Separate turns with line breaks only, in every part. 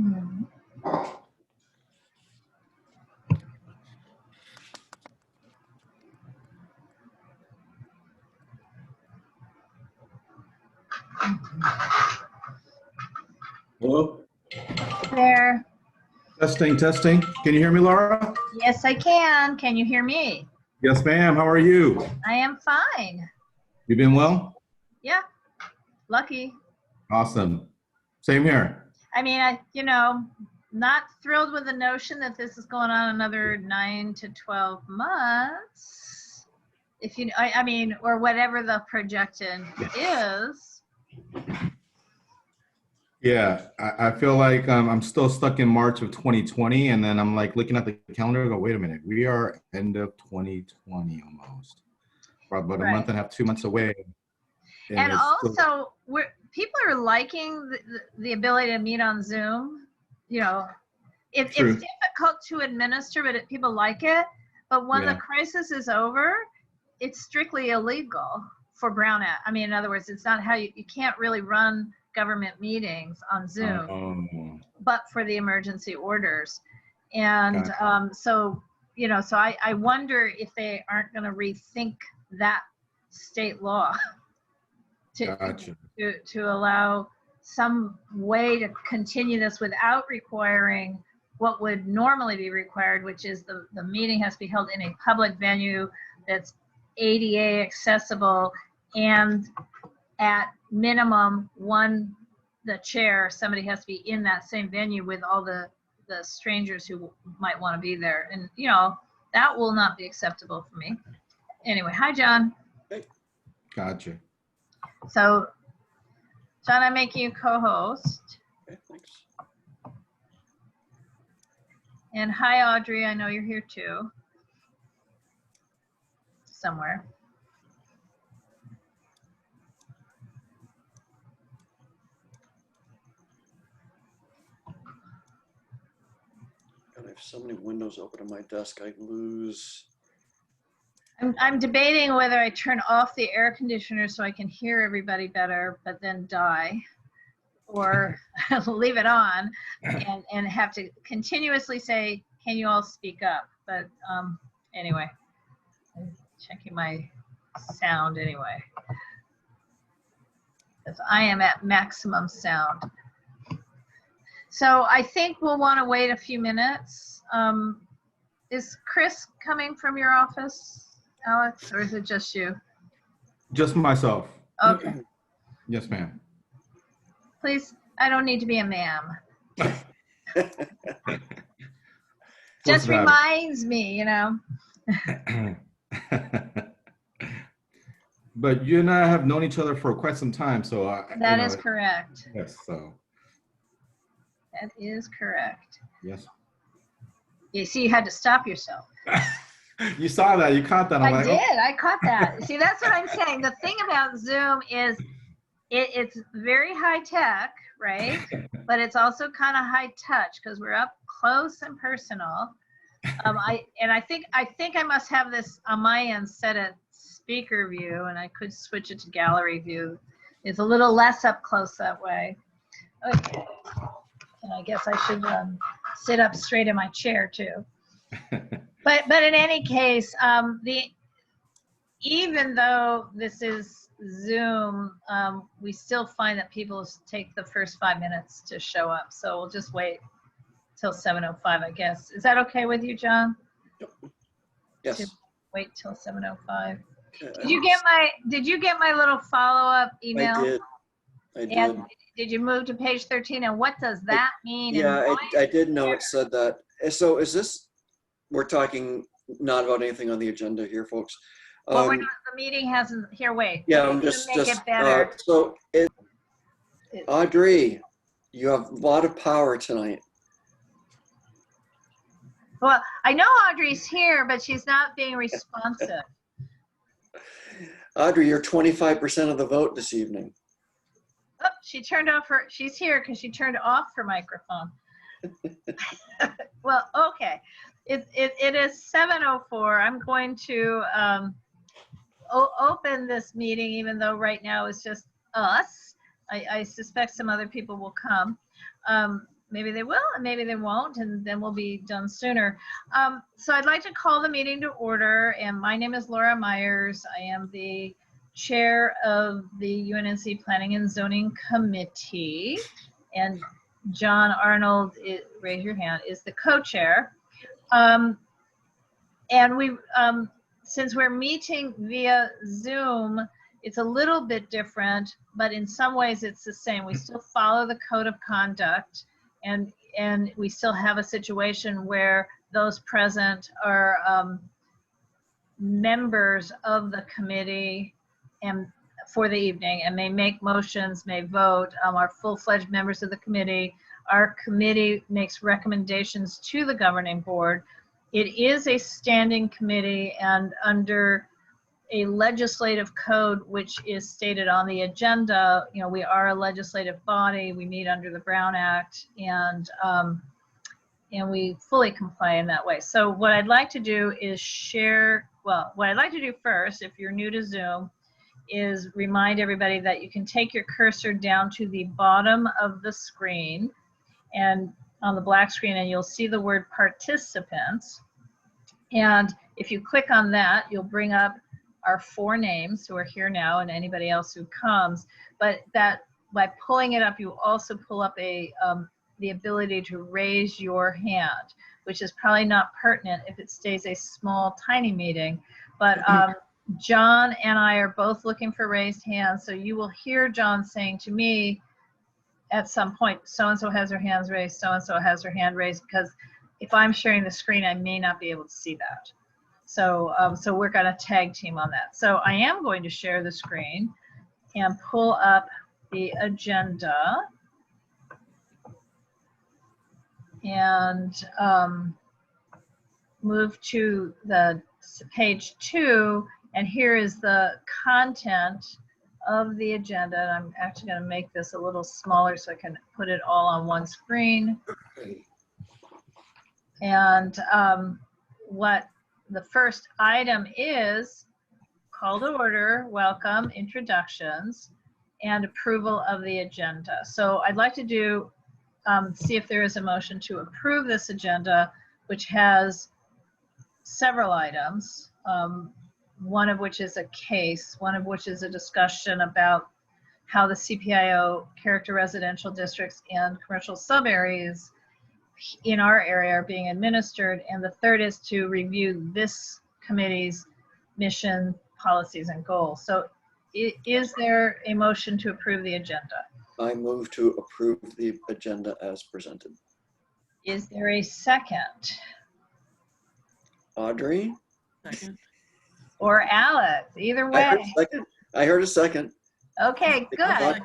Hmm.
Hello?
There.
Testing, testing. Can you hear me, Laura?
Yes, I can. Can you hear me?
Yes, ma'am. How are you?
I am fine.
You been well?
Yeah, lucky.
Awesome. Same here.
I mean, not thrilled with the notion that this is going on another 9 to 12 months. If you, I mean, or whatever the projection is.
Yeah, I feel like I'm still stuck in March of 2020, and then I'm like looking at the calendar and go, wait a minute, we are end of 2020 almost. We're about a month and a half, 2 months away.
And
it's
also,
still...
people are liking the ability to meet on Zoom. You know, it's difficult to administer, but people like it. But when the crisis is over, it's strictly illegal for Brown Act. I mean, in other words, it's not how you can't really run government meetings on Zoom, but for the emergency orders. And so I wonder if they aren't going to rethink that state law to allow some way to continue this without requiring what would normally be required, which is the meeting has to be held in a public venue that's ADA accessible, and at minimum the chair, somebody has to be in that same venue with all the strangers who might want to be there. And that will not be acceptable for me. Anyway, hi, John.
Hey.
Gotcha.
So, John, I'm making you co-host.
Okay, thanks.
And hi, Audrey. I know you're here too. Somewhere.
God, I have so many windows open on my desk, I lose.
I'm debating whether I turn off the air conditioner so I can hear everybody better, but then die, or leave it on and have to continuously say, can you all speak up? But anyway, I'm checking my sound anyway, because I am at maximum sound. So I think we'll want to wait a few minutes. Is Chris coming from your office, Alex, or is it just you?
Just myself.
Okay.
Yes, ma'am.
Please, I don't need to be a ma'am. Just reminds me,
But you and I have known each other for quite some time, so
that is correct.
Yes, so.
That is correct.
Yes.
You see, you had to stop yourself.
You saw that, you caught that.
I did, I caught that. See, that's what I'm saying. The thing about Zoom is it's very high tech, right? But it's also kind of high touch because we're up close and personal. I think I must have this on my end set at speaker view, and I could switch it to gallery view. It's a little less up close that way. Okay. And I guess I should sit up straight in my chair too. But in any case, even though this is Zoom, we still find that people take the first 5 minutes to show up. So we'll just wait till 7:05, I guess. Is that okay with you, John?
Yes.
To wait till 7:05.
Okay,
Did you get my little follow-up email?
I did.
And did you move to page 13? And what does that mean?
Yeah, I did know it said that. So is this, we're talking not about anything on the agenda here, folks.
Well, we're not, the meeting hasn't, here, wait.
Yeah, I'm just,
it better.
Audrey, you have a lot of power tonight.
Well, I know Audrey's here, but she's not being responsive.
Audrey, you're 25% of the vote this evening.
Oh, she turned off her, she's here because she turned off her microphone. Well, okay. It is 7:04. I'm going to open this meeting, even though right now it's just us. I suspect some other people will come. maybe they will, and maybe they won't, and then we'll be done sooner. So I'd like to call the meeting to order, and my name is Laura Myers. I am the chair of the UNNC Planning and Zoning Committee, and John Arnold, raise your hand, is the co-chair. And we, since we're meeting via Zoom, it's a little bit different, but in some ways it's the same. We still follow the code of conduct, and we still have a situation where those present are members of the committee and for the evening, and may make motions, may vote, are full-fledged members of the committee. Our committee makes recommendations to the governing board. It is a standing committee, and under a legislative code, which is stated on the agenda, you know, we are a legislative body. We meet under the Brown Act, and we fully comply in that way. So what I'd like to do is share, well, what I'd like to do first, if you're new to Zoom, is remind everybody that you can take your cursor down to the bottom of the screen, and on the black screen, and you'll see the word participants. And if you click on that, you'll bring up our 4 names who are here now, and anybody else who comes. But that, by pulling it up, you also pull up a the ability to raise your hand, which is probably not pertinent if it stays a small, tiny meeting. But John and I are both looking for raised hands, so you will hear John saying to me at some point, so-and-so has their hands raised, so-and-so has their hand raised, because if I'm sharing the screen, I may not be able to see that. So, so we're going to tag team on that. So I am going to share the screen and pull up the agenda and move to the page 2. And here is the content of the agenda. I'm actually going to make this a little smaller so I can put it all on one screen. And what the first item is: call to order, welcome, introductions, and approval of the agenda. So I'd like to do, see if there is a motion to approve this agenda, which has several items, one of which is a case, one of which is a discussion about how the CPIO character residential districts and commercial sub-areas in our area are being administered, and the third is to review this committee's mission, policies, and goals. So is there a motion to approve the agenda?
I move to approve the agenda as presented.
Is there a second?
Audrey?
Second.
Or Alex? Either way.
I heard a second.
Okay, good.
Second.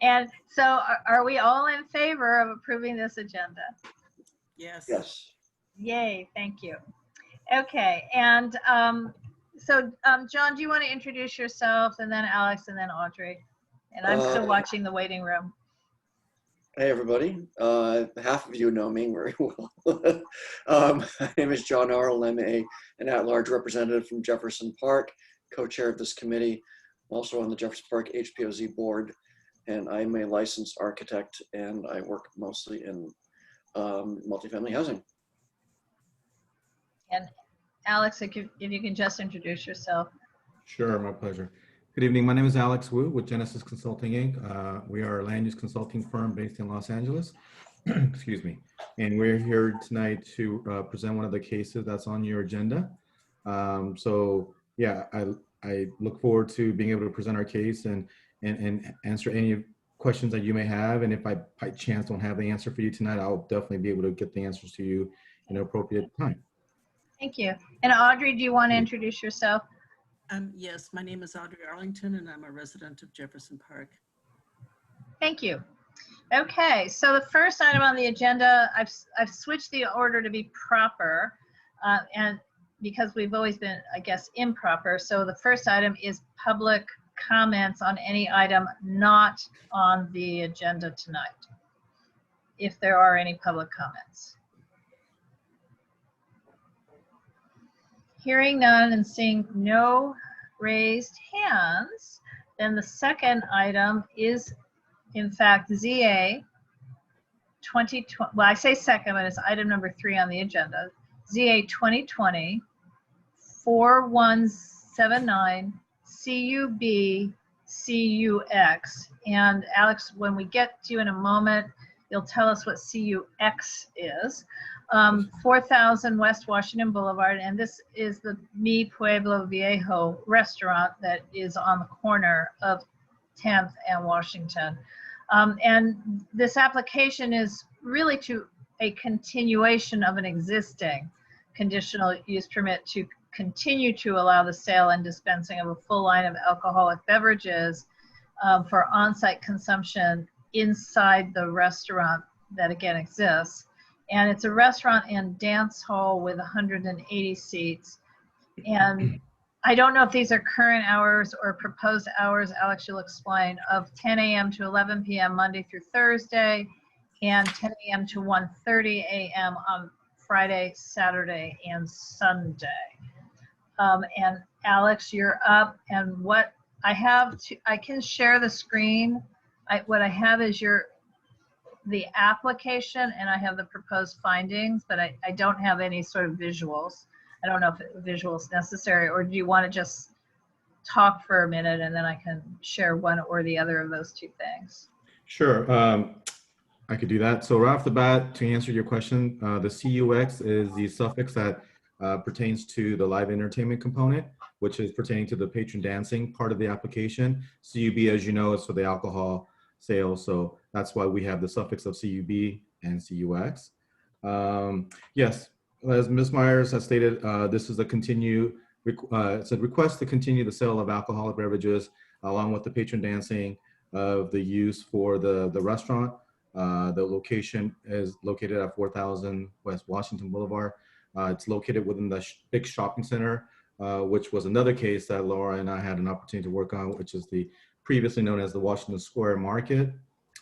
And so are we all in favor of approving this agenda?
Yes.
Yes.
Yay, thank you. Okay, and so John, do you want to introduce yourself, and then Alex, and then Audrey? And I'm still watching the waiting room.
Hey, everybody. Half of you know me very well. My name is John Arnold. I'm an at-large representative from Jefferson Park, co-chair of this committee, also on the Jefferson Park HPOZ board, and I'm a licensed architect, and I work mostly in multifamily housing.
And Alex, if you can just introduce yourself.
Sure, my pleasure. Good evening. My name is Alex Wu with Genesis Consulting, Inc. We are a land use consulting firm based in Los Angeles. Excuse me. And we're here tonight to present one of the cases that's on your agenda. So yeah, I look forward to being able to present our case and answer any questions that you may have. And if I by chance don't have the answer for you tonight, I'll definitely be able to get the answers to you in an appropriate time.
Thank you. And Audrey, do you want to introduce yourself?
Yes, my name is Audrey Arlington, and I'm a resident of Jefferson Park.
Thank you. Okay, so the first item on the agenda, I've switched the order to be proper, and because we've always been, I guess, improper. So the first item is public comments on any item not on the agenda tonight, if there are any public comments. Hearing none and seeing no raised hands, then the second item is, in fact, ZA 2020, well, I say second, but it's item number 3 on the agenda. ZA 2020 4179 CUB CUX. And Alex, when we get to you in a moment, you'll tell us what CUX is. 4000 West Washington Boulevard, and this is the Mi Pueblo Viejo restaurant that is on the corner of 10th and Washington. And this application is really to a continuation of an existing conditional use permit to continue to allow the sale and dispensing of a full line of alcoholic beverages for on-site consumption inside the restaurant that again exists. And it's a restaurant and dance hall with 180 seats. And I don't know if these are current hours or proposed hours, Alex, you'll explain, of 10 a.m. to 11 p.m. Monday through Thursday, and 10 a.m. to 1:30 a.m. on Friday, Saturday, and Sunday. And Alex, you're up, and what I have to, I can share the screen. What I have is the application, and I have the proposed findings, but I don't have any sort of visuals. I don't know if visual is necessary, or do you want to just talk for a minute and then I can share one or the other of those two things?
Sure, I could do that. So right off the bat, to answer your question, the CUX is the suffix that pertains to the live entertainment component, which is pertaining to the patron dancing part of the application. CUB, as you know, is for the alcohol sales, so that's why we have the suffix of CUB and CUX. Yes, as Ms. Myers has stated, this is it's a request to continue the sale of alcoholic beverages along with the patron dancing of the use for the restaurant. The location is located at 4000 West Washington Boulevard. It's located within the big shopping center, which was another case that Laura and I had an opportunity to work on, which is the previously known as the Washington Square Market.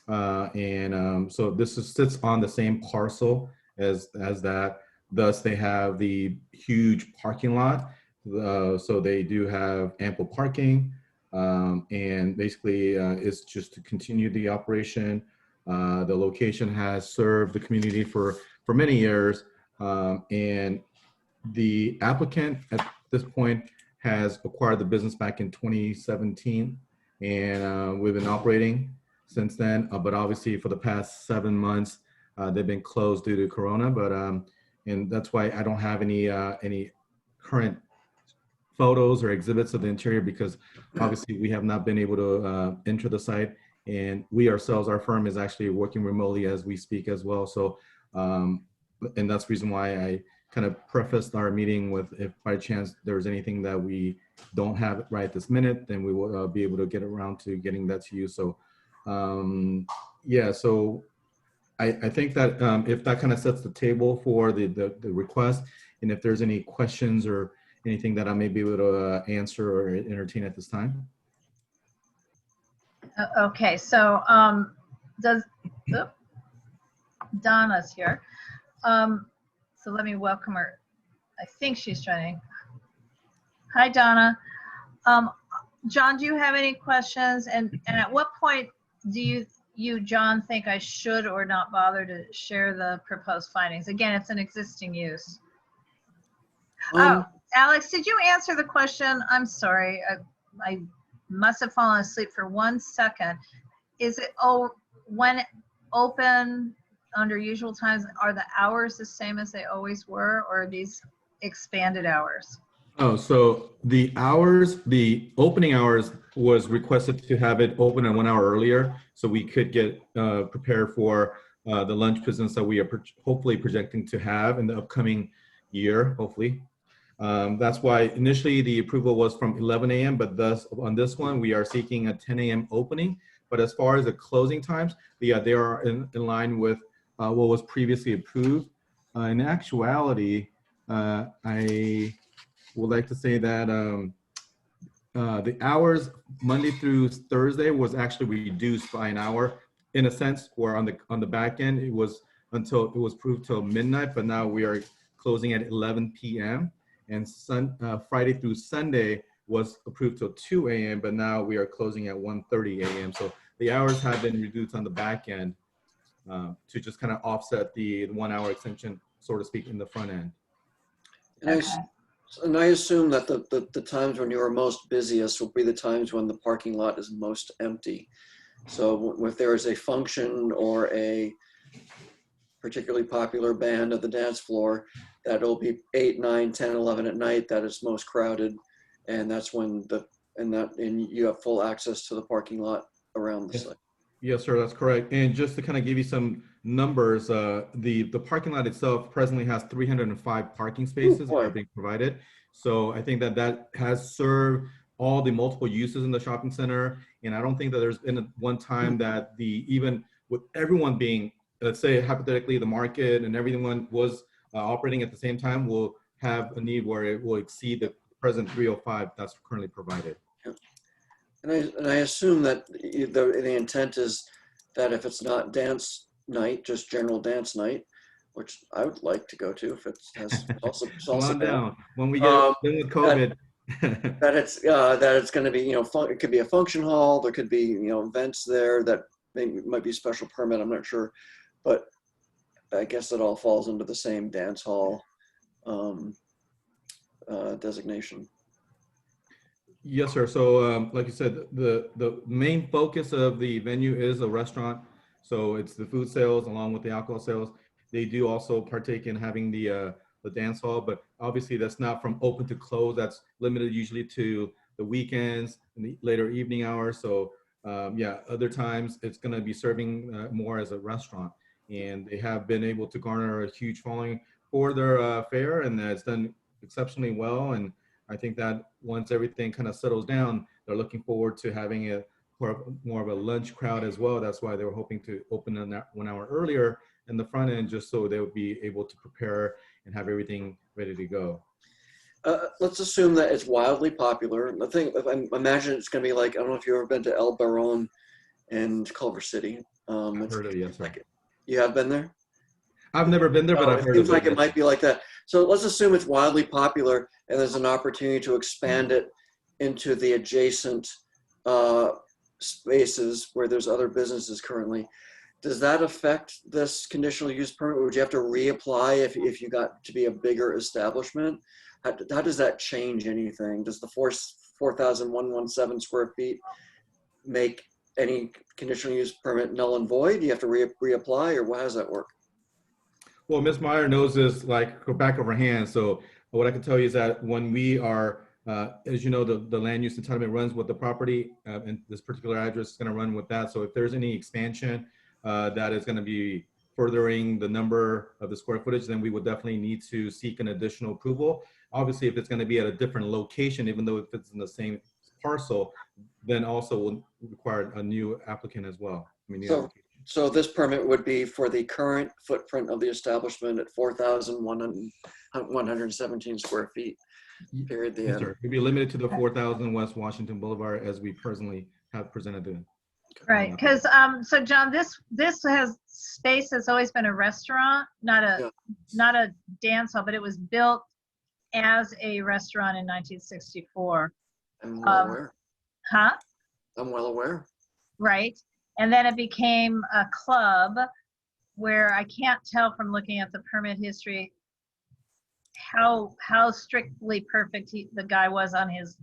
So this sits on the same parcel as that. Thus, they have the huge parking lot. So they do have ample parking. And basically, it's just to continue the operation. The location has served the community for many years. And the applicant at this point has acquired the business back in 2017. And we've been operating since then. But obviously, for the past 7 months, they've been closed due to Corona. But and that's why I don't have any current photos or exhibits of the interior, because obviously we have not been able to enter the site, and we ourselves, our firm is actually working remotely as we speak as well. So, and that's the reason why I kind of prefaced our meeting with, if by chance there's anything that we don't have right this minute, then we will be able to get around to getting that to you. So, yeah, so I think that if that kind of sets the table for the request, and if there's any questions or anything that I may be able to answer or entertain at this time.
Okay, so Donna's here. So let me welcome her. I think she's joining. Hi, Donna. John, do you have any questions? And at what point do you, John, think I should or not bother to share the proposed findings? Again, it's an existing use. Oh, Alex, did you answer the question? I'm sorry, I must have fallen asleep for 1 second. Is it, when open under usual times, are the hours the same as they always were, or are these expanded hours?
Oh, so the hours, the opening hours was requested to have it open at 1 hour earlier, so we could get prepared for the lunch business that we are hopefully projecting to have in the upcoming year, hopefully. That's why initially the approval was from 11 a.m., but thus on this one, we are seeking a 10 a.m. opening. But as far as the closing times, yeah, they are in line with what was previously approved. In actuality, I would like to say that the hours Monday through Thursday was actually reduced by an hour, in a sense, where on the back end it was until it was approved till midnight, but now we are closing at 11 p.m. and Friday through Sunday was approved till 2 a.m., but now we are closing at 1:30 a.m. So the hours have been reduced on the back end to just kind of offset the 1 hour extension, so to speak, in the front end.
And I assume that the times when you are most busiest will be the times when the parking lot is most empty. So if there is a function or a particularly popular band at the dance floor, that'll be 8, 9, 10, 11 at night, that is most crowded. And that's when and you have full access to the parking lot around the site.
Yes, sir, that's correct. And just to kind of give you some numbers, the parking lot itself presently has 305 parking spaces that are being provided. So I think that has served all the multiple uses in the shopping center. And I don't think that there's been one time that even with everyone being, let's say hypothetically, the market and everyone was operating at the same time, will have a need where it will exceed the present 305 that's currently provided.
And I assume that the intent is that if it's not dance night, just general dance night, which I would like to go to if it's also
Come on down. When we get done with COVID.
that it's going to be, it could be a function hall. There could be, events there that might be a special permit. I'm not sure, but I guess it all falls into the same dance hall designation.
Yes, sir. So like you said, the main focus of the venue is a restaurant. So it's the food sales along with the alcohol sales. They do also partake in having the dance hall, but obviously that's not from open to close. That's limited usually to the weekends and the later evening hours. So yeah, other times it's going to be serving more as a restaurant. And they have been able to garner a huge following for their fair, and it's done exceptionally well. And I think that once everything kind of settles down, they're looking forward to having more of a lunch crowd as well. That's why they were hoping to open 1 hour earlier in the front end, just so they would be able to prepare and have everything ready to go.
Let's assume that it's wildly popular. The thing, I imagine it's going to be like, I don't know if you've ever been to El Barón in Culver City.
I've heard of it, yes, sir.
You have been there?
I've never been there, but I've heard of it.
It seems like it might be like that. So let's assume it's wildly popular and there's an opportunity to expand it into the adjacent spaces where there's other businesses currently. Does that affect this conditional use permit? Would you have to reapply if you got to be a bigger establishment? How does that change anything? Does the 4,117 square feet make any conditional use permit null and void? Do you have to reapply, or how does that work?
Well, Ms. Meyer knows this like the back of her hand. So what I can tell you is that when we are, as you know, the land use entitlement runs with the property, and this particular address is going to run with that. So if there's any expansion that is going to be furthering the number of the square footage, then we would definitely need to seek an additional approval. Obviously, if it's going to be at a different location, even though if it's in the same parcel, then also will require a new applicant as well. I mean,
so this permit would be for the current footprint of the establishment at 4,117 square feet. Period.
Yes, sir. It'd be limited to the 4,000 West Washington Boulevard as we presently have presented to.
Right, because so John, this has space has always been a restaurant, not a dance hall, but it was built as a restaurant in 1964.
I'm well aware.
Huh?
I'm well aware.
Right, and then it became a club, where I can't tell from looking at the permit history how strictly perfect the guy was on his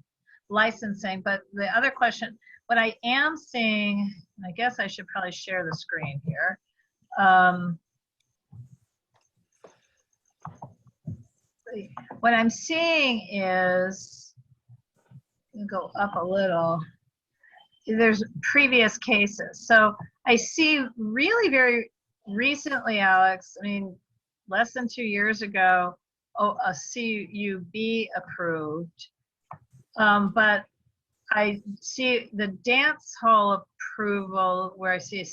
licensing. But the other question, what I am seeing, I guess I should probably share the screen here. What I'm seeing is, go up a little, there's previous cases. So I see really very recently, Alex, I mean, less than 2 years ago, a CUB approved, but I see the dance hall approval where I see a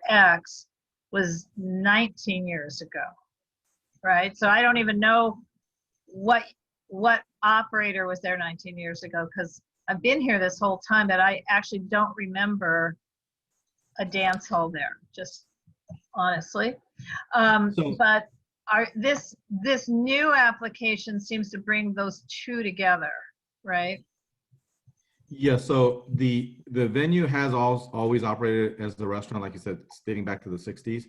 CUX was 19 years ago, right? So I don't even know what operator was there 19 years ago, because I've been here this whole time, but I actually don't remember a dance hall there, just honestly. But this new application seems to bring those two together, right?
Yeah, so the venue has always operated as a restaurant, like you said, dating back to the 60s.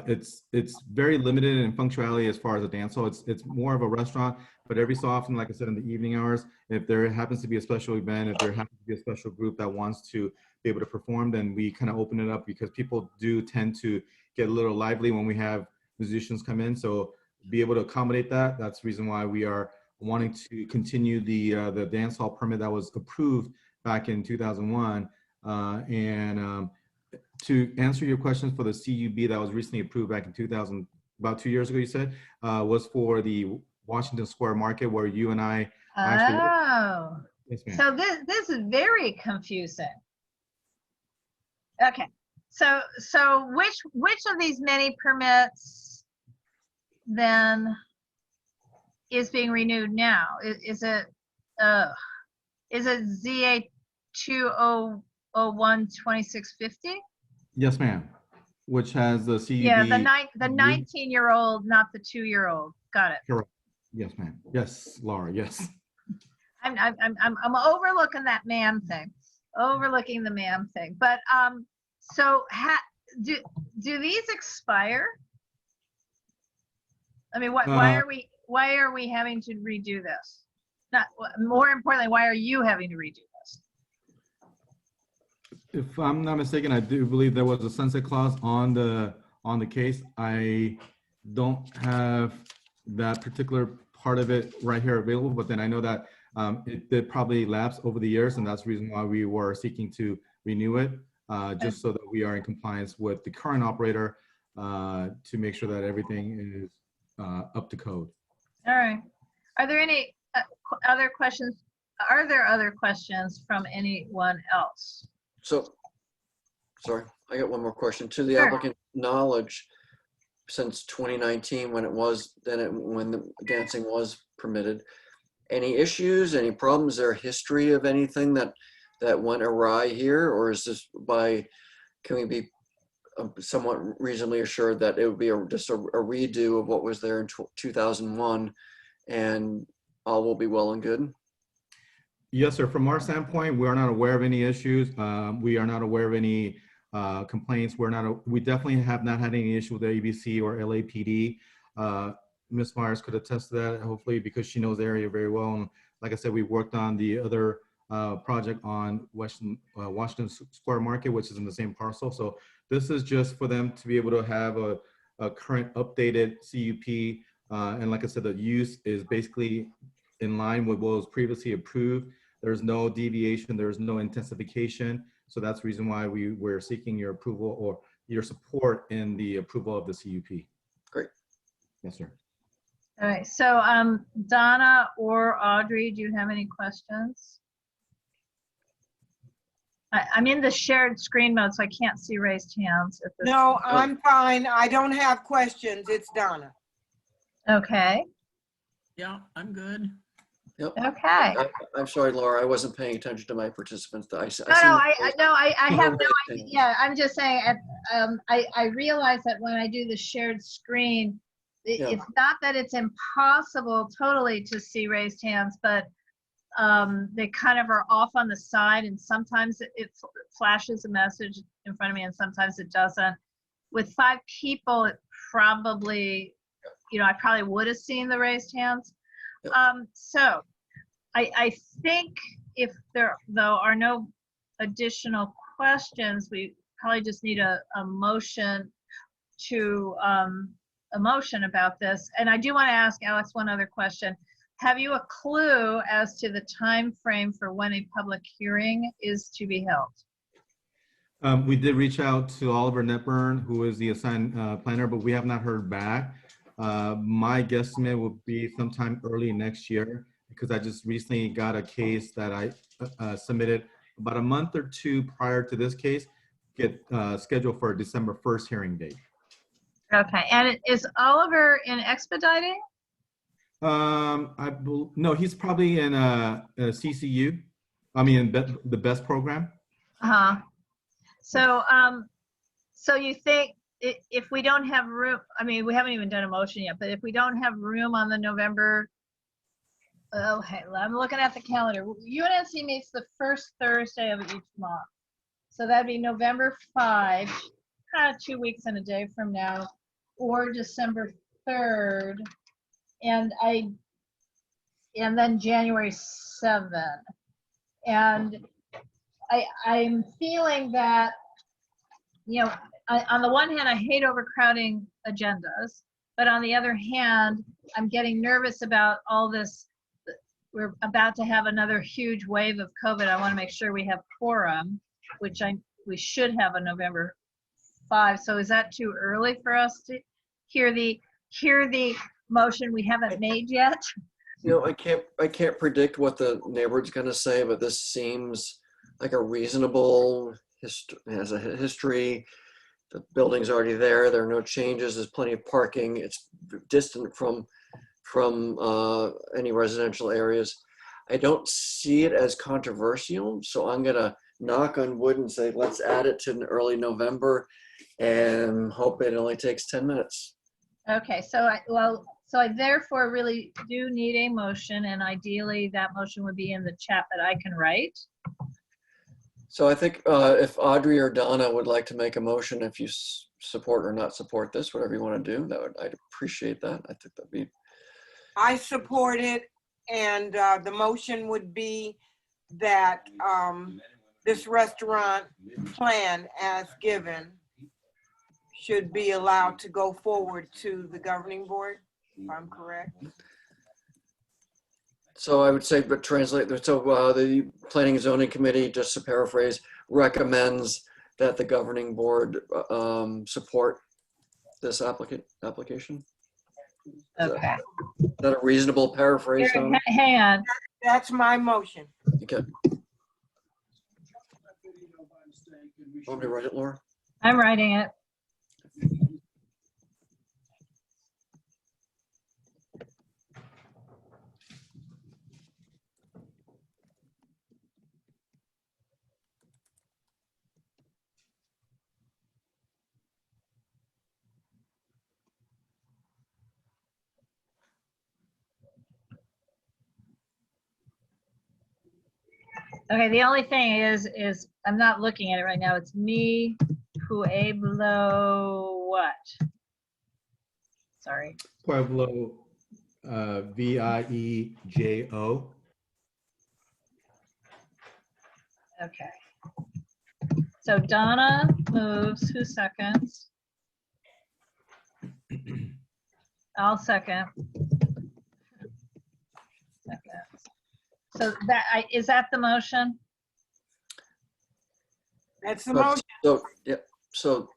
It's very limited in functionality as far as a dance hall. It's more of a restaurant, but every so often, like I said, in the evening hours, if there happens to be a special event, if there happens to be a special group that wants to be able to perform, then we kind of open it up because people do tend to get a little lively when we have musicians come in. So be able to accommodate that. That's the reason why we are wanting to continue the dance hall permit that was approved back in 2001. To answer your questions for the CUB that was recently approved back in 2000, about 2 years ago, you said, was for the Washington Square Market where you and I actually.
Oh,
Yes, ma'am.
so this is very confusing. Okay, so which of these many permits then is being renewed now? Is it ZA 2001 2650?
Yes, ma'am. Which has the CUB.
Yeah, the 19-year-old, not the 2-year-old. Got it.
Correct. Yes, ma'am. Yes, Laura. Yes.
I'm overlooking that ma'am thing. Overlooking the ma'am thing. But so do these expire? I mean, why are we having to redo this? Not more importantly, why are you having to redo this?
If I'm not mistaken, I do believe there was a sunset clause on the case. I don't have that particular part of it right here available, but then I know that it did probably lapse over the years, and that's the reason why we were seeking to renew it, just so that we are in compliance with the current operator to make sure that everything is up to code.
All right. Are there any other questions? Are there other questions from anyone else?
So, sorry, I got one more question. To the
Sure.
applicant's knowledge, since 2019, when when the dancing was permitted, any issues, any problems, is there a history of anything that went awry here, or is this can we be somewhat reasonably assured that it would be just a redo of what was there in 2001 and all will be well and good?
Yes, sir. From our standpoint, we are not aware of any issues. We are not aware of any complaints. We definitely have not had any issue with the ABC or LAPD. Ms. Myers could attest to that, hopefully, because she knows the area very well. And like I said, we worked on the other project on Washington Square Market, which is in the same parcel. So this is just for them to be able to have a current updated CUP. And like I said, the use is basically in line with what was previously approved. There's no deviation, there's no intensification. So that's the reason why we're seeking your approval or your support in the approval of the CUP.
Great.
Yes, sir.
All right. So Donna or Audrey, do you have any questions? I'm in the shared screen mode, so I can't see raised hands.
No, I'm fine. I don't have questions. It's Donna.
Okay.
Yeah, I'm good.
Yep.
Okay.
I'm sorry, Laura, I wasn't paying attention to my participants. I
have no idea. Yeah, I'm just saying, I realize that when I do the shared screen, it's not that it's impossible totally to see raised hands, but they kind of are off on the side, and sometimes it flashes a message in front of me and sometimes it doesn't. With 5 people, it probably, I probably would have seen the raised hands. So I think if there, though, are no additional questions, we probably just need a motion about this. And I do want to ask Alex one other question. Have you a clue as to the time frame for when a public hearing is to be held?
We did reach out to Oliver Netburn, who is the assigned planner, but we have not heard back. My guesstimate would be sometime early next year, because I just recently got a case that I submitted about a month or 2 prior to this case, scheduled for a December 1st hearing date.
Okay, and is Oliver in expediting?
No, he's probably in a CCU. I mean, the BEST program.
Uh-huh. So you think if we don't have room, I mean, we haven't even done a motion yet, but if we don't have room on the November Okay, I'm looking at the calendar. UNNC meets the first Thursday of each month. So that'd be November 5, kind of 2 weeks and a day from now, or December 3rd, and then January 7. And I'm feeling that, you know, on the one hand, I hate overcrowding agendas, but on the other hand, I'm getting nervous about all this. We're about to have another huge wave of COVID. I want to make sure we have quorum, which we should have on November 5. So is that too early for us to hear the motion we haven't made yet?
You know, I can't predict what the neighborhood's going to say, but this seems like a reasonable has a history. The building's already there. There are no changes. There's plenty of parking. It's distant from any residential areas. I don't see it as controversial, so I'm gonna knock on wood and say let's add it to early November and hope it only takes 10 minutes.
Okay, so I therefore really do need a motion, and ideally that motion would be in the chat that I can write.
So I think if Audrey or Donna would like to make a motion, if you support or not support this, whatever you want to do, I'd appreciate that. I think that'd be.
I support it, and the motion would be that this restaurant plan as given should be allowed to go forward to the governing board, if I'm correct.
So I would say, but translate, so the Planning and Zoning Committee, just to paraphrase, recommends that the governing board support this application.
Okay.
Is that a reasonable paraphrase?
Here, hang on.
That's my motion.
Okay. Want me to write it, Laura?
I'm writing it. Okay, the only thing is I'm not looking at it right now. It's me, Pueblo, what? Sorry.
Pueblo, VIEJO.
Okay. So Donna moves, who seconds? I'll second. So is that the motion?
That's the motion.
So, yeah, so.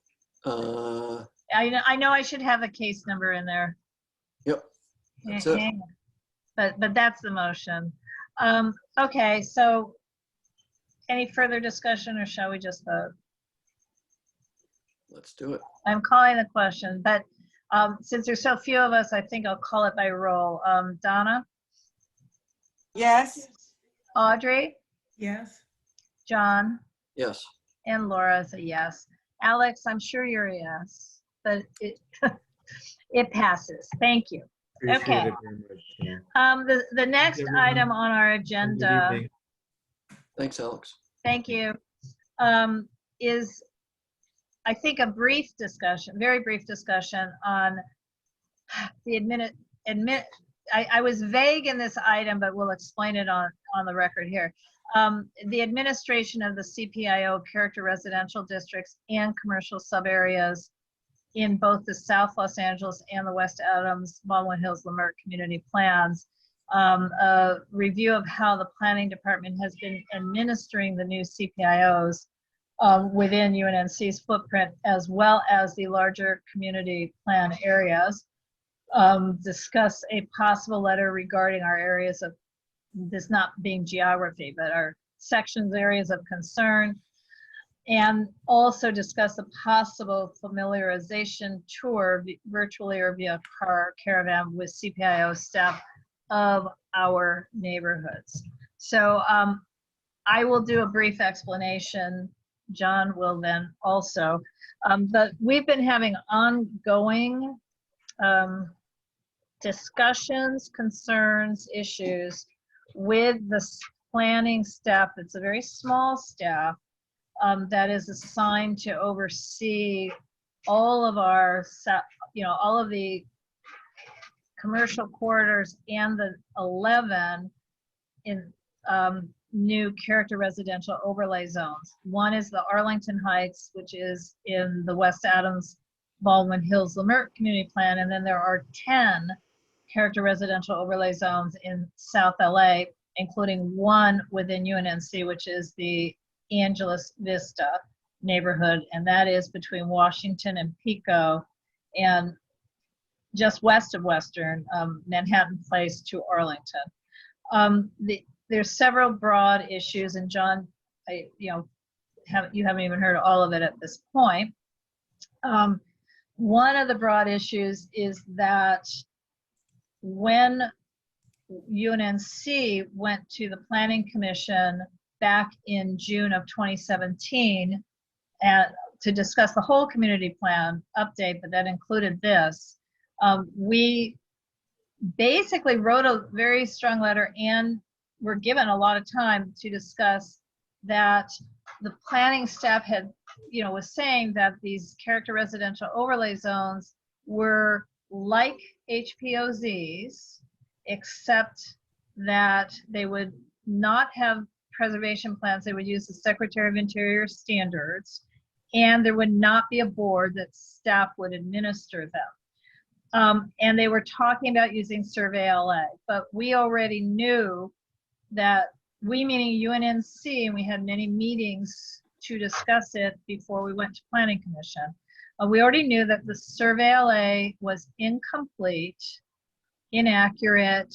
I know I should have a case number in there.
Yep, that's it.
But that's the motion. Okay, so any further discussion, or shall we just vote?
Let's do it.
I'm calling the question, but since there's so few of us, I think I'll call it by roll. Donna?
Yes.
Audrey?
Yes.
John?
Yes.
And Laura's a yes. Alex, I'm sure you're a yes, but it it passes. Thank you.
Appreciate
Okay.
it very much.
The next
Everyone.
item on our
Good
agenda,
evening.
Thanks, Alex.
thank you, is I think a brief discussion, very brief discussion on the I was vague in this item, but we'll explain it on the record here. The administration of the CPIO character residential districts and commercial subareas in both the South Los Angeles and the West Adams, Baldwin Hills, Leimert community plans. A review of how the planning department has been administering the new CPIOs within UNNC's footprint, as well as the larger community plan areas. Discuss a possible letter regarding our areas of, this not being geography, but our sections, areas of concern, and also discuss a possible familiarization tour virtually or via caravan with CPIO staff of our neighborhoods. So I will do a brief explanation. John will then also. But we've been having ongoing discussions, concerns, issues with the planning staff. It's a very small staff that is assigned to oversee all of our, all of the commercial corridors and the 11 in new character residential overlay zones. One is the Arlington Heights, which is in the West Adams, Baldwin Hills, Leimert Community Plan, and then there are 10 character residential overlay zones in South LA, including one within UNNC, which is the Angeles Vista neighborhood, and that is between Washington and Pico, and just west of Western Manhattan Place to Arlington. There's several broad issues, and John, you haven't even heard all of it at this point. One of the broad issues is that when UNNC went to the Planning Commission back in June of 2017 to discuss the whole community plan update, but that included this, we basically wrote a very strong letter and were given a lot of time to discuss that the planning staff had, was saying that these character residential overlay zones were like HPOZs, except that they would not have preservation plans. They would use the Secretary of Interior standards, and there would not be a board that staff would administer them. And they were talking about using Survey LA, but we already knew that, we meaning UNNC, and we had many meetings to discuss it before we went to Planning Commission. We already knew that the Survey LA was incomplete, inaccurate,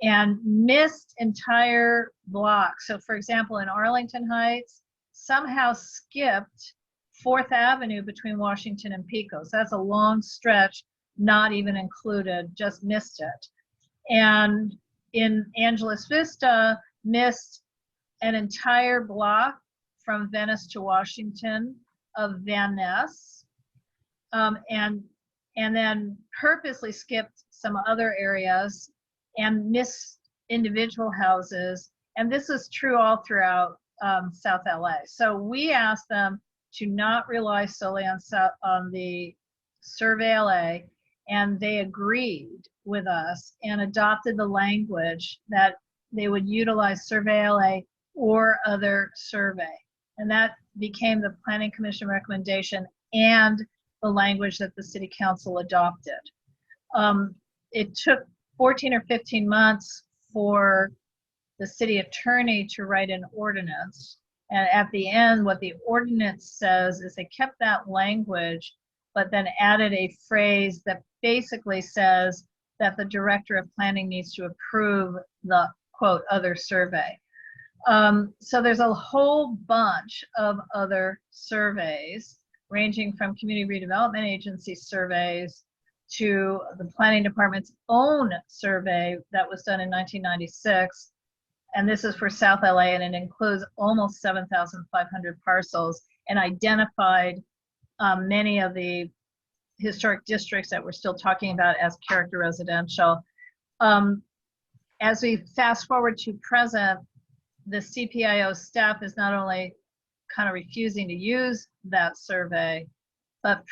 and missed entire blocks. So for example, in Arlington Heights, somehow skipped 4th Avenue between Washington and Pico. So that's a long stretch, not even included, just missed it. And in Angeles Vista, missed an entire block from Venice to Washington of Van Ness, and then purposely skipped some other areas and missed individual houses. And this is true all throughout South LA. So we asked them to not rely solely on the Survey LA, and they agreed with us and adopted the language that they would utilize Survey LA or other survey. And that became the Planning Commission recommendation and the language that the City Council adopted. It took 14 or 15 months for the city attorney to write an ordinance. And at the end, what the ordinance says is they kept that language, but then added a phrase that basically says that the director of planning needs to approve the quote other survey. So there's a whole bunch of other surveys ranging from community redevelopment agency surveys to the planning department's own survey that was done in 1996. And this is for South LA, and it includes almost 7,500 parcels and identified many of the historic districts that we're still talking about as character residential. As we fast forward to present, the CPIO staff is not only kind of refusing to use that survey, but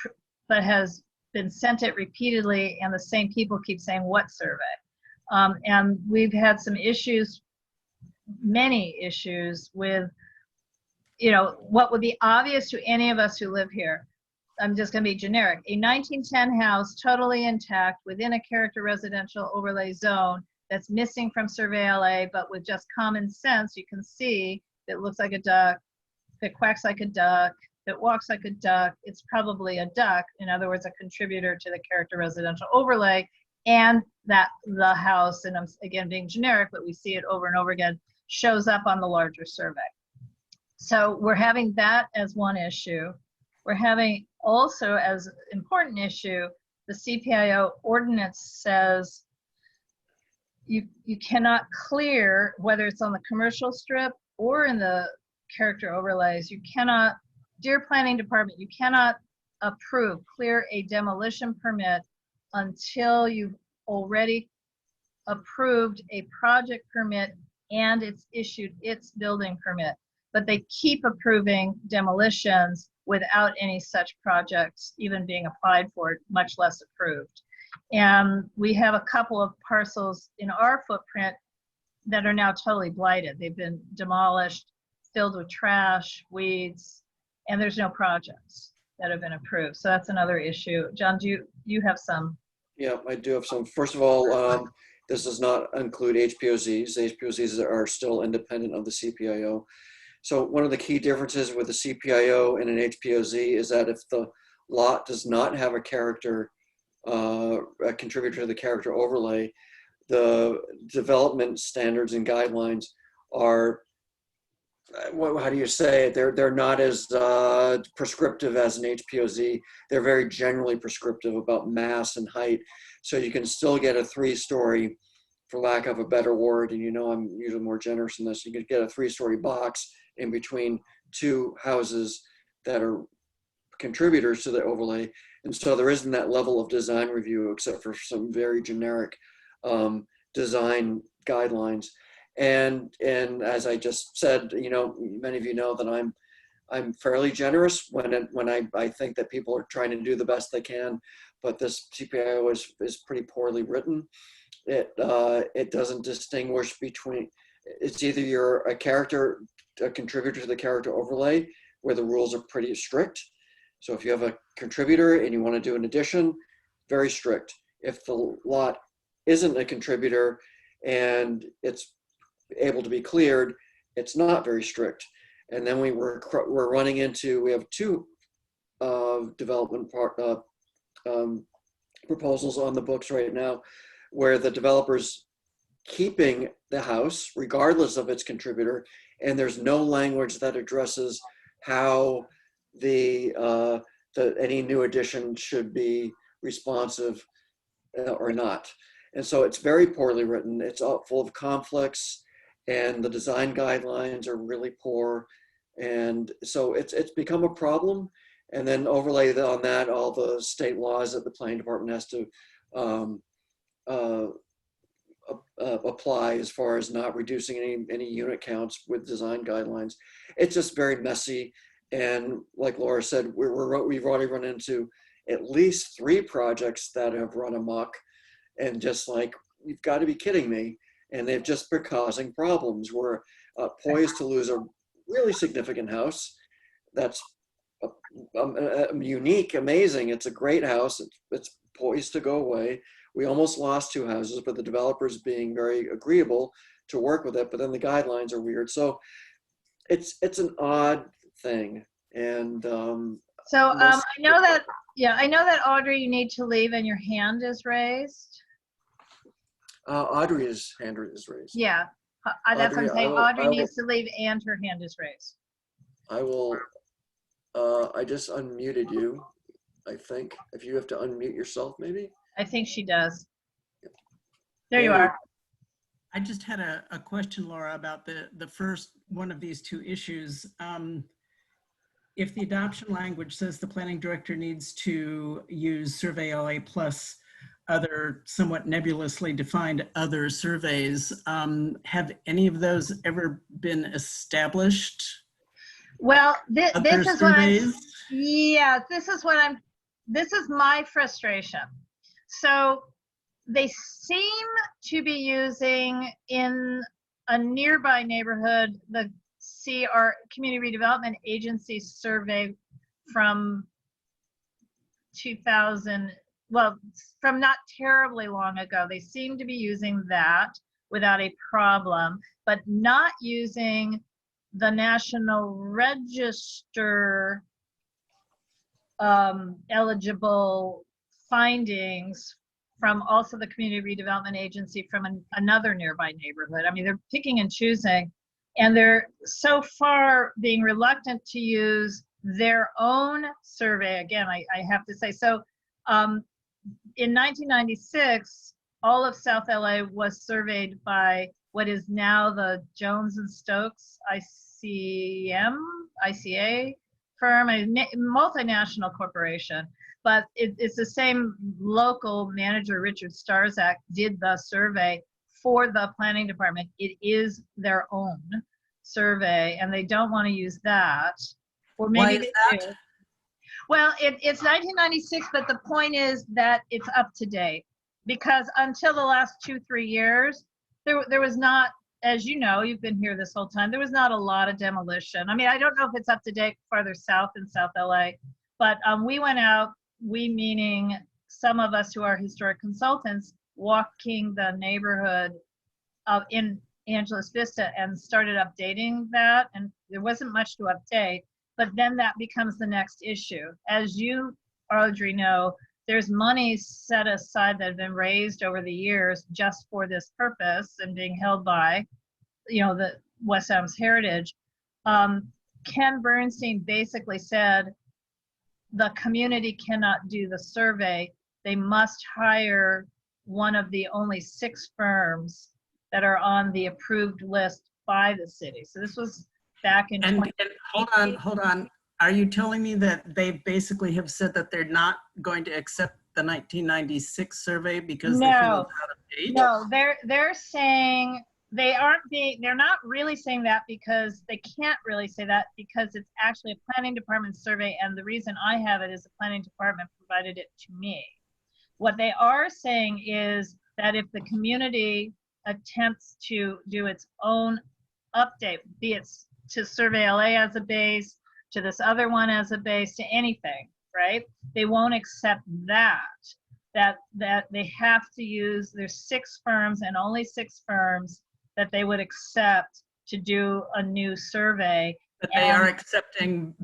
has been sent it repeatedly, and the same people keep saying, what survey? And we've had some issues, many issues with, what would be obvious to any of us who live here. I'm just going to be generic. A 1910 house, totally intact, within a character residential overlay zone that's missing from Survey LA, but with just common sense, you can see it looks like a duck, if it quacks like a duck, if it walks like a duck, it's probably a duck. In other words, a contributor to the character residential overlay, and that the house, and I'm again being generic, but we see it over and over again, shows up on the larger survey. So we're having that as one issue. We're having also as important issue, the CPIO ordinance says you cannot clear, whether it's on the commercial strip or in the character overlays, you cannot, dear planning department, you cannot clear a demolition permit until you've already approved a project permit and it's issued its building permit, but they keep approving demolitions without any such projects even being applied for, much less approved. And we have a couple of parcels in our footprint that are now totally blighted. They've been demolished, filled with trash, weeds, and there's no projects that have been approved. So that's another issue. John, do you have some?
Yeah, I do have some. First of all, this does not include HPOZs. HPOZs are still independent of the CPIO. So one of the key differences with the CPIO and an HPOZ is that if the lot does not have a character, a contributor to the character overlay, the development standards and guidelines are, how do you say it? They're not as prescriptive as an HPOZ. They're very generally prescriptive about mass and height. So you can still get a 3-story, for lack of a better word, and you know I'm usually more generous in this, you could get a 3-story box in between 2 houses that are contributors to the overlay. And so there isn't that level of design review except for some very generic design guidelines. And as I just said, you know, many of you know that I'm fairly generous when I think that people are trying to do the best they can, but this CPIO is pretty poorly written. It doesn't distinguish between, it's either you're a contributor to the character overlay where the rules are pretty strict. So if you have a contributor and you want to do an addition, very strict. If the lot isn't a contributor and it's able to be cleared, it's not very strict. And then we're running into, we have 2 development proposals on the books right now where the developer's keeping the house regardless of its contributor, and there's no language that addresses how any new addition should be responsive or not. And so it's very poorly written. It's all full of conflicts, and the design guidelines are really poor. And so it's become a problem. And then overlay on that all the state laws that the planning department has to apply as far as not reducing any unit counts with design guidelines. It's just very messy. And like Laura said, we've already run into at least 3 projects that have run amok, and just like, you've got to be kidding me. And they've just been causing problems. We're poised to lose a really significant house that's unique, amazing. It's a great house. It's poised to go away. We almost lost 2 houses, but the developer's being very agreeable to work with it, but then the guidelines are weird. So it's an odd thing. And
I know that Audrey, you need to leave and your hand is raised.
Audrey's hand is raised.
Yeah, that's what I'm saying. Audrey needs to leave and her hand is raised.
I will, I just unmuted you, I think. If you have to unmute yourself, maybe?
I think she does. There you are.
I just had a question, Laura, about the first one of these 2 issues. If the adoption language says the planning director needs to use Survey LA plus other somewhat nebulously defined other surveys, have any of those ever been established?
Well, this is my frustration. So they seem to be using in a nearby neighborhood the Community Redevelopment Agency survey from 2000, well, from not terribly long ago. They seem to be using that without a problem, but not using the National Register eligible findings from also the Community Redevelopment Agency from another nearby neighborhood. I mean, they're picking and choosing, and they're so far being reluctant to use their own survey. Again, I have to say, so in 1996, all of South LA was surveyed by what is now the Jones and Stokes ICA firm, a multinational corporation. but it's the same local manager, Richard Starzak, did the survey for the planning department. It is their own survey, and they don't want to use that. Or maybe
Why is
they do.
that?
Well, it's 1996, but the point is that it's up to date, because until the last 2-3 years, there was not, as you know, you've been here this whole time, there was not a lot of demolition. I mean, I don't know if it's up to date farther south in South LA, but we went out, we meaning some of us who are historic consultants, walking the neighborhood in Angeles Vista and started updating that, and there wasn't much to update. But then that becomes the next issue. As you, Audrey, know, there's money set aside that have been raised over the years just for this purpose and being held by, the West Adams Heritage. Ken Bernstein basically said the community cannot do the survey. They must hire one of the only 6 firms that are on the approved list by the city. So this was back in
And hold on. Are you telling me that they basically have said that they're not going to accept the 1996 survey because they feel it's out of date?
No, they're saying they're not really saying that, because they can't really say that because it's actually a planning department survey, and the reason I have it is the planning department provided it to me. What they are saying is that if the community attempts to do its own update, be it to Survey LA as a base, to this other one as a base, to anything, right? They won't accept that they have to use, there's 6 firms and only 6 firms that they would accept to do a new survey.
But they are accepting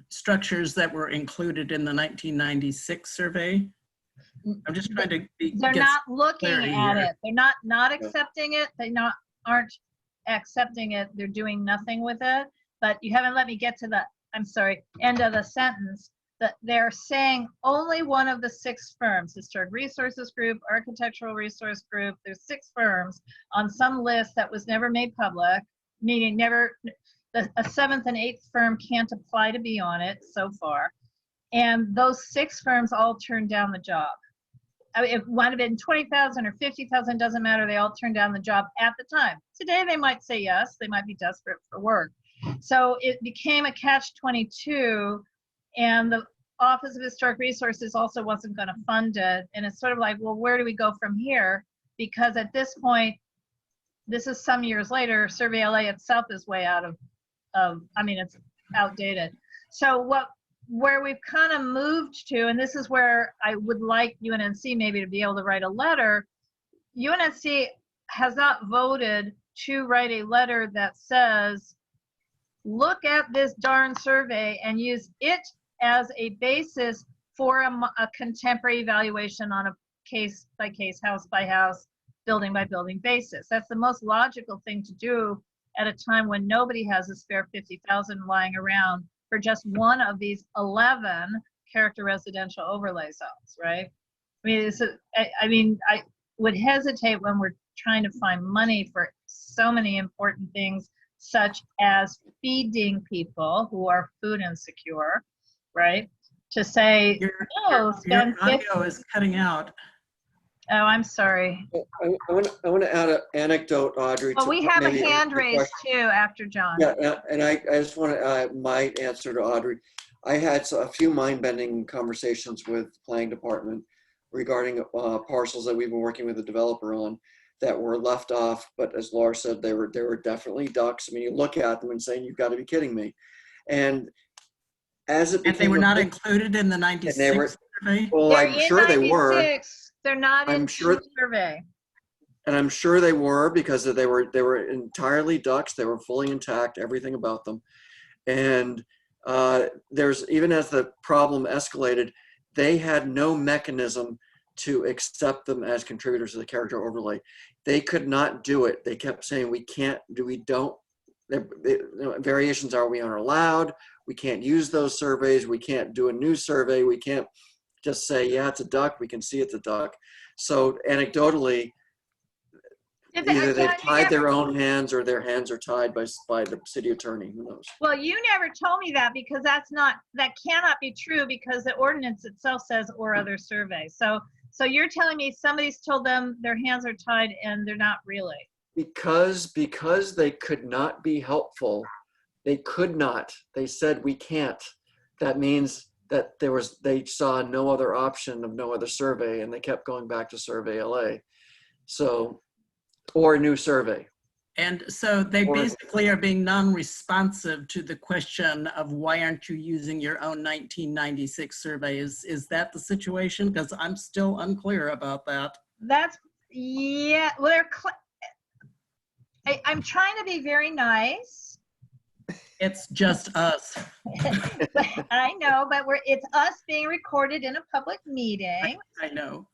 structures that were included in the 1996 survey? I'm just trying to
They're not looking at
here.
it. They're not accepting it. They aren't accepting it. They're doing nothing with it. But you haven't let me get to the, I'm sorry, end of the sentence. That they're saying only one of the 6 firms, Historic Resources Group, Architectural Resource Group, there's 6 firms on some list that was never made public, meaning a 7th and 8th firm can't apply to be on it so far. And those 6 firms all turned down the job. I mean, it might have been 20,000 or 50,000, doesn't matter. They all turned down the job at the time. Today, they might say yes. They might be desperate for work. So it became a catch-22, and the Office of Historic Resources also wasn't going to fund it. And it's sort of like, well, where do we go from here? Because at this point, this is some years later, Survey LA itself is way out of I mean, it's outdated. So where we've kind of moved to, and this is where I would like UNNC maybe to be able to write a letter. UNNC has not voted to write a letter that says, look at this darn survey and use it as a basis for a contemporary evaluation on a case by case, house by house, building by building basis. That's the most logical thing to do at a time when nobody has a spare 50,000 lying around for just one of these 11 character residential overlay zones, right? I mean, I would hesitate when we're trying to find money for so many important things, such as feeding people who are food insecure, right? To say,
your audio is cutting out.
Oh, I'm sorry.
I want to add an anecdote, Audrey.
Well, we have a hand raised too after John.
Yeah, and I just want to my answer to Audrey. I had a few mind-bending conversations with the planning department regarding parcels that we've been working with the developer on that were left off. But as Laura said, they were definitely ducks. I mean, you look at them and saying, "You've got to be kidding me." And as it became,
and they were not included in the 96 survey?
Well, I'm sure they were.
They're not in the survey.
And I'm sure they were, because they were entirely ducks. They were fully intact, everything about them. And there's, even as the problem escalated, they had no mechanism to accept them as contributors to the character overlay. They could not do it. They kept saying, we can't, variations are, we aren't allowed. We can't use those surveys. We can't do a new survey. We can't just say, yeah, it's a duck. We can see it's a duck. So anecdotally, Either they've
Yeah, you
tied
never-
their own hands or their hands are tied by the city attorney. Who knows?
Well, you never told me that because that cannot be true because the ordinance itself says or other surveys. So you're telling me somebody's told them their hands are tied and they're not really.
Because they could not be helpful. They could not. They said we can't. That means that they saw no other option of no other survey, and they kept going back to Survey LA. So, or a new survey.
And so they basically are being non-responsive to the question of why aren't you using your own 1996 survey? Is that the situation? Because I'm still unclear about that.
Yeah, well, I'm trying to be very nice.
It's just us.
I know, but it's us being recorded in a public meeting.
I know.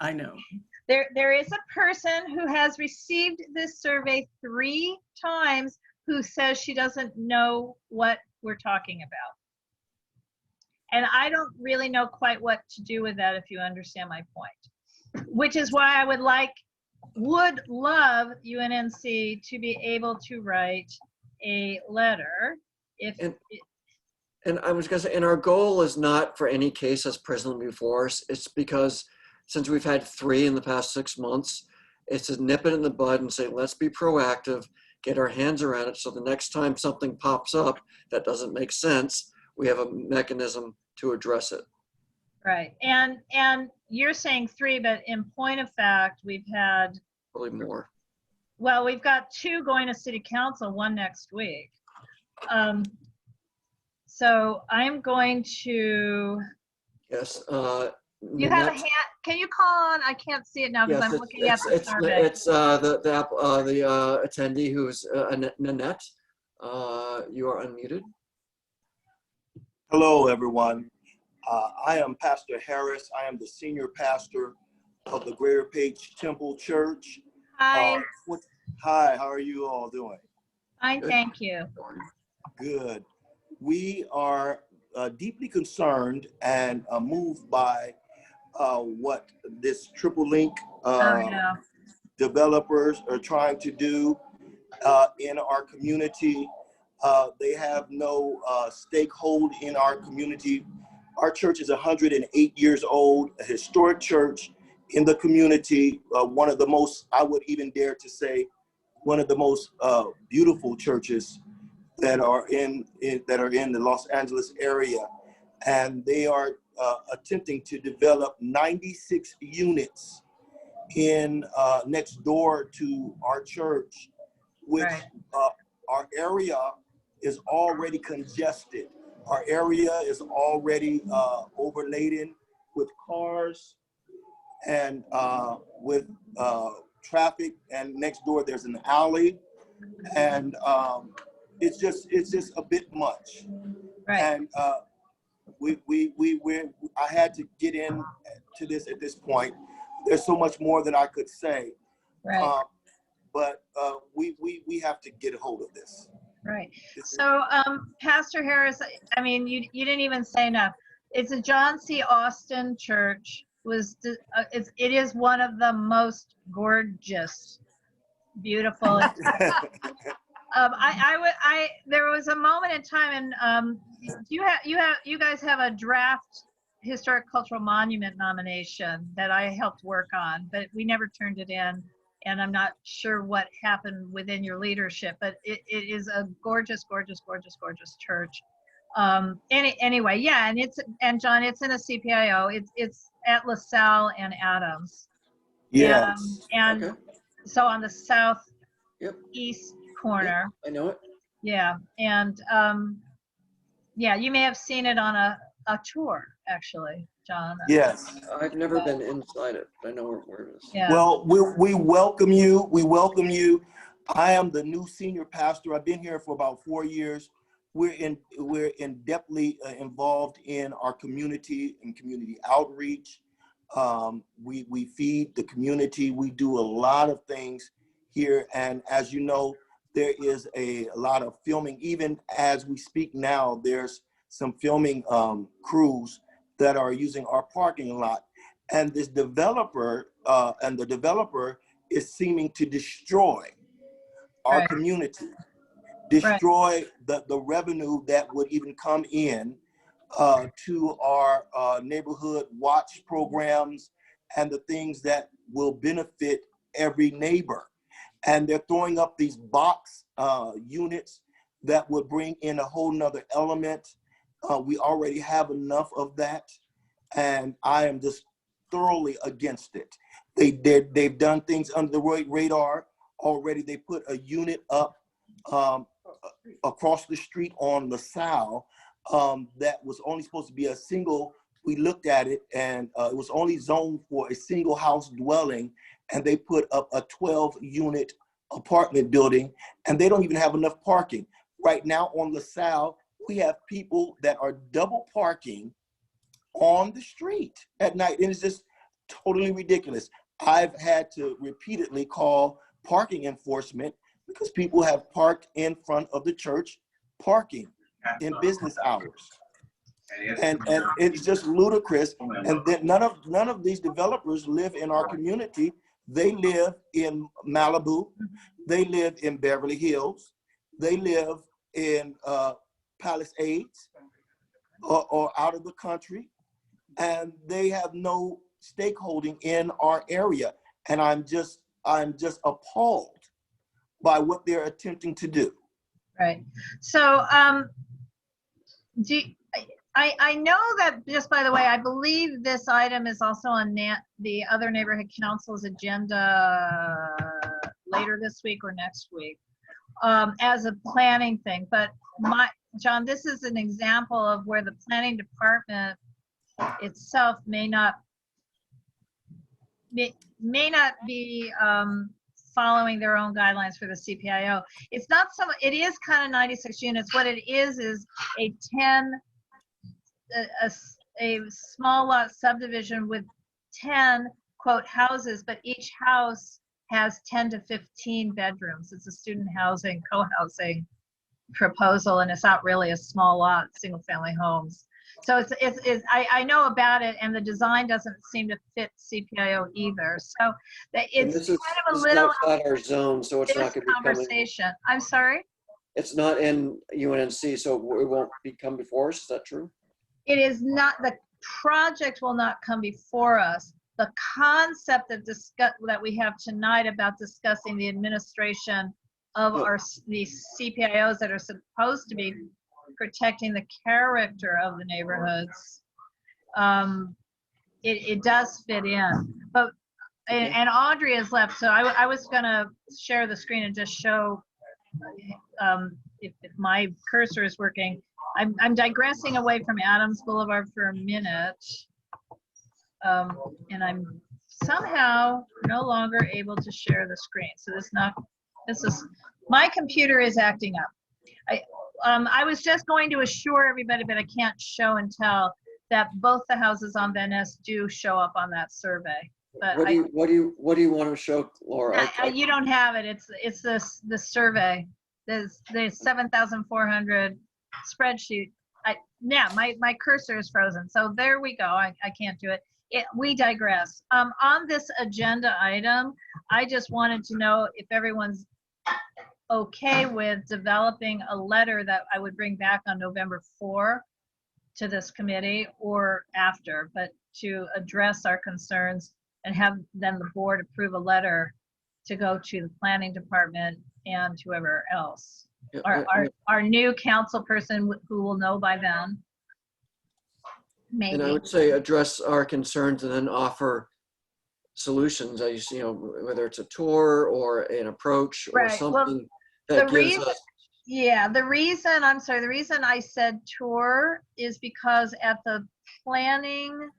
There is a person who has received this survey 3 times who says she doesn't know what we're talking about. And I don't really know quite what to do with that, if you understand my point. Which is why I would love UNNC to be able to write a letter.
And I was going to say, and our goal is not for any case as presently before us. It's because since we've had 3 in the past 6 months, it's to nip it in the bud and say, let's be proactive, get our hands around it. So the next time something pops up that doesn't make sense, we have a mechanism to address it.
Right. And you're saying 3, but in point of fact, we've had
Probably more.
Well, we've got 2 going to city council, 1 next week. So I'm going to.
Yes.
You have a hand. Can you call on? I can't see it now because I'm looking at the survey.
It's the attendee who's Nanette. You are unmuted.
Hello, everyone. I am Pastor Harris. I am the senior pastor of the Greater Page Temple Church.
Hi.
Hi, how are you all doing?
Fine, thank you.
Good. We are deeply concerned and moved by what this triple link developers are trying to do in our community. They have no stakehold in our community. Our church is 108 years old, a historic church in the community, one of the most, I would even dare to say, one of the most beautiful churches that are in the Los Angeles area. And they are attempting to develop 96 units in next door to our church, which our area is already congested. Our area is already overladen with cars and with traffic, and next door there's an alley, and it's just a bit much.
Right.
And I had to get in to this at this point. There's so much more that I could say,
Right.
but we have to get a hold of this.
Right. So, Pastor Harris, I mean, you didn't even say enough. It's a John C. Austin church. It is one of the most gorgeous, beautiful. There was a moment in time, and you guys have a draft historic cultural monument nomination that I helped work on, but we never turned it in. And I'm not sure what happened within your leadership, but it is a gorgeous, gorgeous, gorgeous, gorgeous church. Anyway, yeah, and John, it's in a CPIO. It's at Lasalle and Adams.
Yes.
And
Okay.
so on the southeast
Yep.
corner.
Yep, I know it.
Yeah, and yeah, you may have seen it on a tour, actually, John.
Yes.
I've never been inside it, but I know where it is.
Yeah.
Well, we welcome you. We welcome you. I am the new senior pastor. I've been here for about 4 years. We're in depthly involved in our community and community outreach. We feed the community. We do a lot of things here, and as you know, there is a lot of filming. Even as we speak now, there's some filming crews that are using our parking lot. And this developer, is seeming to destroy our
Right.
community, destroy the revenue that would even come in to our neighborhood watch programs and the things that will benefit every neighbor. And they're throwing up these box units that would bring in a whole nother element. We already have enough of that, and I am just thoroughly against it. They've done things under the radar already. They put a unit up across the street on Lasalle that was only supposed to be a single. We looked at it, and it was only zoned for a single house dwelling, and they put up a 12-unit apartment building, and they don't even have enough parking. Right now on LaSalle, we have people that are double parking on the street at night, and it's just totally ridiculous. I've had to repeatedly call parking enforcement because people have parked in front of the church parking in business hours. And it's just ludicrous. And then none of these developers live in our community. They live in Malibu. They live in Beverly Hills. They live in Palisades or out of the country. And they have no stakeholding in our area. And I'm just appalled by what they're attempting to do.
Right. So I know that, just by the way, I believe this item is also on the other neighborhood council's agenda later this week or next week as a planning thing. But John, this is an example of where the planning department itself may not be following their own guidelines for the CPIO. It's not it is kind of 96 units. What it is a small lot subdivision with 10 quote houses, but each house has 10 to 15 bedrooms. It's a student housing, co-housing proposal, and it's not really a small lot, single family homes. So I know about it, and the design doesn't seem to fit CPIO either. So it's kind of a little
outside our zone, so it's not going to be
conversation. I'm sorry?
It's not in UNNC, so it won't come before us. Is that true?
It is not. The project will not come before us. The concept of that we have tonight about discussing the administration of these CPIOs that are supposed to be protecting the character of the neighborhoods, it does fit in. But and Audrey has left, so I was gonna share the screen and just show if my cursor is working. I'm digressing away from Adams Boulevard for a minute, and I'm somehow no longer able to share the screen. So my computer is acting up. I was just going to assure everybody, but I can't show and tell, that both the houses on Van Ness do show up on that survey. But
what do you want to show, Laura?
You don't have it. It's the survey. There's 7,400 spreadsheet. My cursor is frozen. So there we go. I can't do it. We digress. On this agenda item, I just wanted to know if everyone's okay with developing a letter that I would bring back on November 4 to this committee or after, but to address our concerns and have then the board approve a letter to go to the planning department and whoever else. Our new council person who will know by then. Maybe.
And I would say address our concerns and then offer solutions. Whether it's a tour or an approach or something that gives us.
Yeah, the reason I said tour is because at the Planning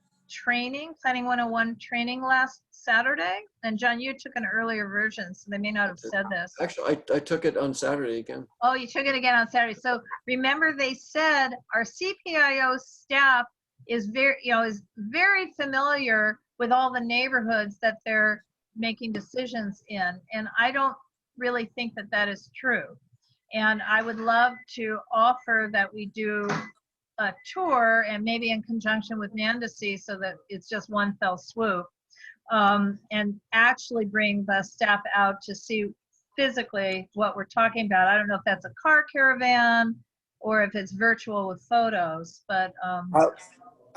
101 training last Saturday, and John, you took an earlier version, so they may not have said this.
Actually, I took it on Saturday again.
Oh, you took it again on Saturday. So remember, they said our CPIO staff is very familiar with all the neighborhoods that they're making decisions in, and I don't really think that is true. And I would love to offer that we do a tour, and maybe in conjunction with Mandacy, so that it's just one fell swoop. and actually bring the staff out to see physically what we're talking about. I don't know if that's a car caravan or if it's virtual with photos, but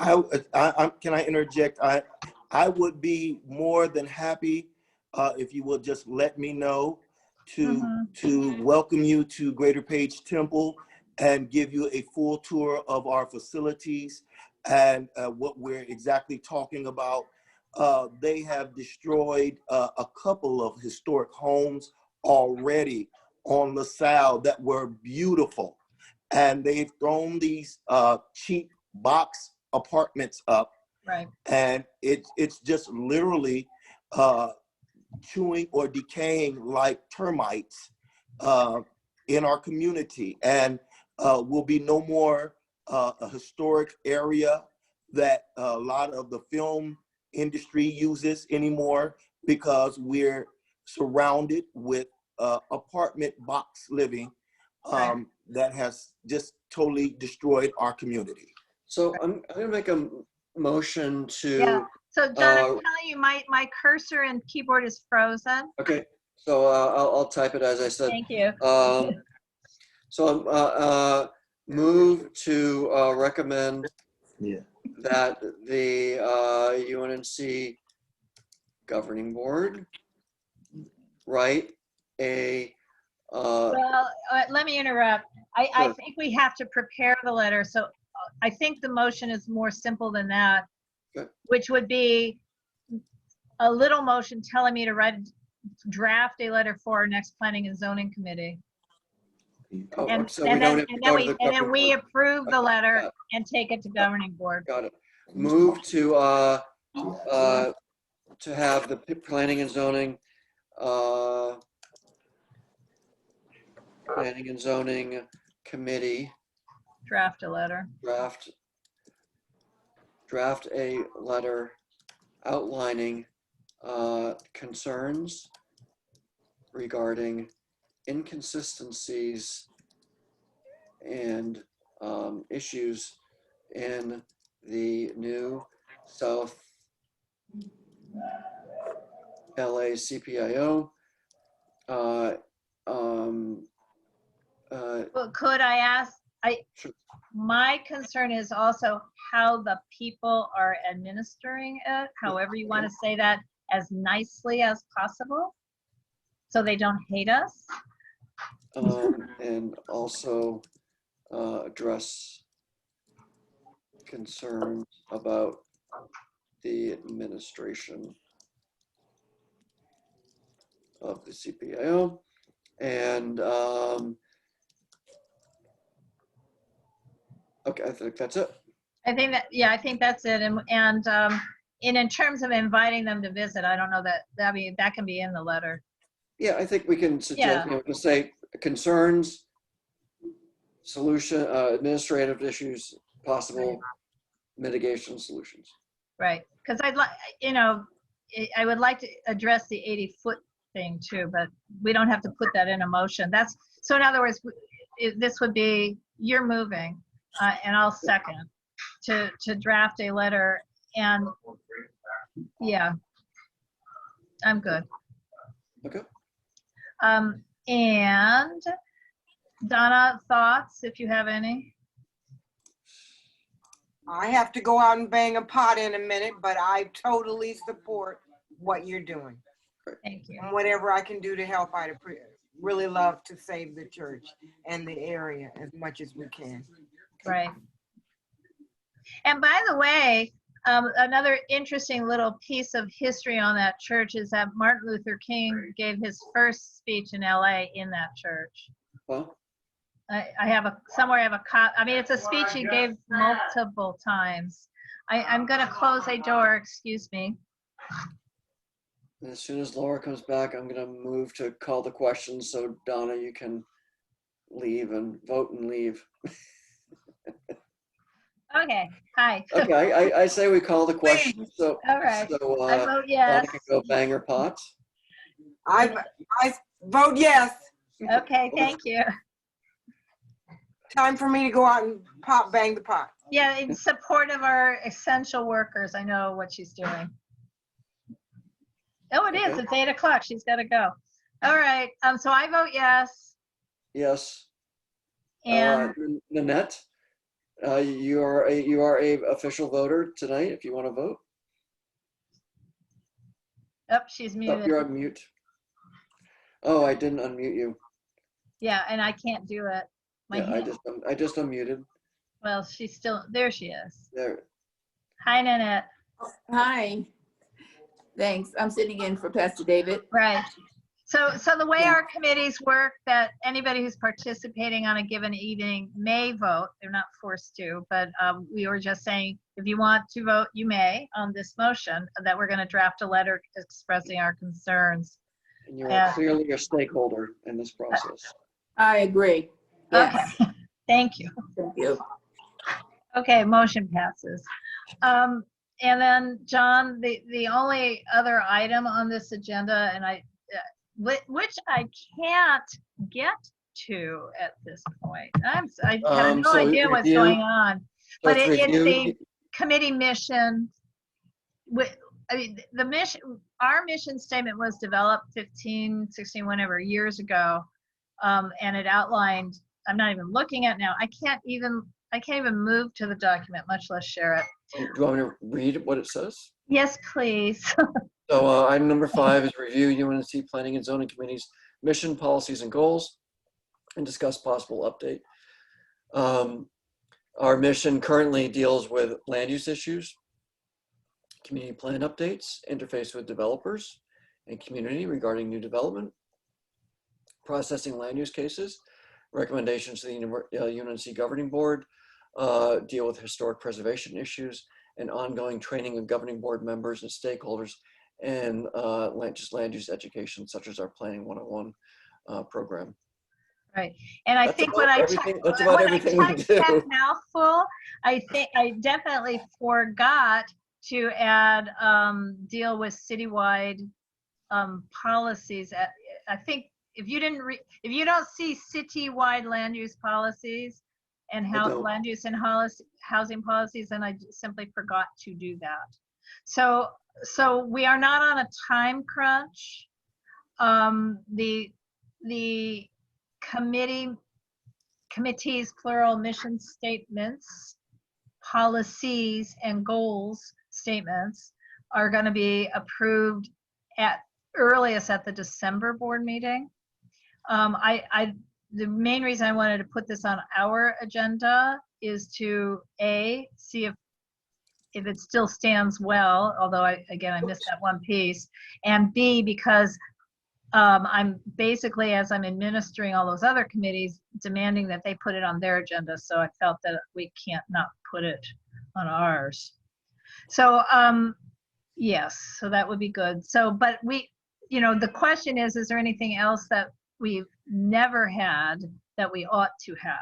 Can I interject? I would be more than happy if you would just let me know to welcome you to Greater Page Temple and give you a full tour of our facilities and what we're exactly talking about. They have destroyed a couple of historic homes already on Lasalle that were beautiful. And they've thrown these cheap box apartments up.
right.
And it's just literally chewing or decaying like termites in our community. And will be no more a historic area that a lot of the film industry uses anymore, because we're surrounded with apartment box living that has just totally destroyed our community.
So I'm gonna make a motion to.
Yeah. So John, I'm telling you, my cursor and keyboard is frozen.
Okay, so I'll type it as I said.
Thank you.
So move to recommend that the UNNC governing board write a.
Well, let me interrupt. I
Sure.
think we have to prepare the letter. So I think the motion is more simple than that,
Okay.
which would be a little motion telling me to draft a letter for our next planning and zoning committee.
Oh,
And,
so we
and
don't
then,
have to
and
go
then
to the
we, and then
governing
we
board.
approve the letter
Got
and take it to governing board.
Got it. Move to have the planning and zoning committee
Draft a letter.
draft a letter outlining concerns regarding inconsistencies and issues in the new South LA CPIO.
Well, could I ask,
Sure.
my concern is also how the people are administering it, however you want to say that, as nicely as possible, so they don't hate us.
And also address concerns about the administration of the CPIO. And okay, I think that's it.
I think that, yeah, I think that's it. And in terms of inviting them to visit, I don't know that can be in the letter.
Yeah, I think we can suggest, we can say concerns, solution, administrative issues, possible mitigation solutions.
Right, because I'd like, I would like to address the 80-foot thing too, but we don't have to put that in a motion. So in other words, this would be, you're moving, and I'll second to draft a letter, and yeah, I'm good.
Okay.
And Donna, thoughts, if you have any?
I have to go out and bang a pot in a minute, but I totally support what you're doing.
Thank you.
And whatever I can do to help, I'd really love to save the church and the area as much as we can.
Right. And by the way, another interesting little piece of history on that church is that Martin Luther King gave his first speech in LA in that church.
Well,
I have a copy. I mean, it's a speech he gave multiple times. I'm going to close a door, excuse me.
as soon as Laura comes back, I'm going to move to call the questions. So Donna, you can leave and vote and leave.
Okay, hi.
Okay, I say we call the questions. So,
All right,
so
I vote
Donna
yes.
can go bang her pots.
I vote yes.
Okay, thank you.
Time for me to go out and bang the pot.
Yeah, in support of our essential workers, I know what she's doing. Oh, it is.
Okay.
It's 8 o'clock. She's got to go. All right. So I vote yes.
Yes.
And
Nanette, you are a official voter tonight if you want to vote.
she's
Oh,
muted.
you're on mute. Oh, I didn't unmute you.
Yeah, and I can't do it.
Yeah,
hand.
I just unmuted.
Well, she's still there. She is.
There.
Hi, Nanette.
Hi. Thanks. I'm sitting in for Pastor David.
Right. So the way
Yeah.
our committees work, that anybody who's participating on a given evening may vote. They're not forced to, but we were just saying, if you want to vote, you may on this motion, that we're going to draft a letter expressing our concerns.
And you are clearly a stakeholder in this process.
I agree. Yes.
Okay. Thank you.
Thank you.
Okay, motion passes. And then, John, the only other item on this agenda, and which I can't get to at this point. I have no
So
idea what's
review-
going on.
So
But
it's
it's
review-
the committee mission. I mean, the mission, our mission statement was developed 15, 16, whenever, years ago. And it outlined, I'm not even looking at now. I can't even move to the document, much less share it.
Do you want me to read what it says?
Yes, please.
So item number 5 is review UNNC Planning and Zoning Committee's mission, policies, and goals, and discuss possible update. Our mission currently deals with land use issues, community plan updates, interface with developers and community regarding new development, processing land use cases, recommendations to the UNNC Governing Board, deal with historic preservation issues, and ongoing training of governing board members and stakeholders, and land use education, such as our Planning 101 program.
Right. And I
That's
think
about everything- that's about everything we
typed
do.
that mouthful, I think I definitely forgot to add deal with citywide policies. I think if you don't see citywide land use policies and
don't.
land use and housing policies, then I simply forgot to do that. So we are not on a time crunch. The committees, plural, mission statements, policies, and goals statements are going to be approved at earliest at the December board meeting. The main reason I wanted to put this on our agenda is to see if it still stands well, although I missed that one piece, and B, because I'm basically, as I'm administering all those other committees, demanding that they put it on their agenda. So I felt that we can't not put it on ours. So yes, so that would be good. So, but the question is there anything else that we've never had that we ought to have?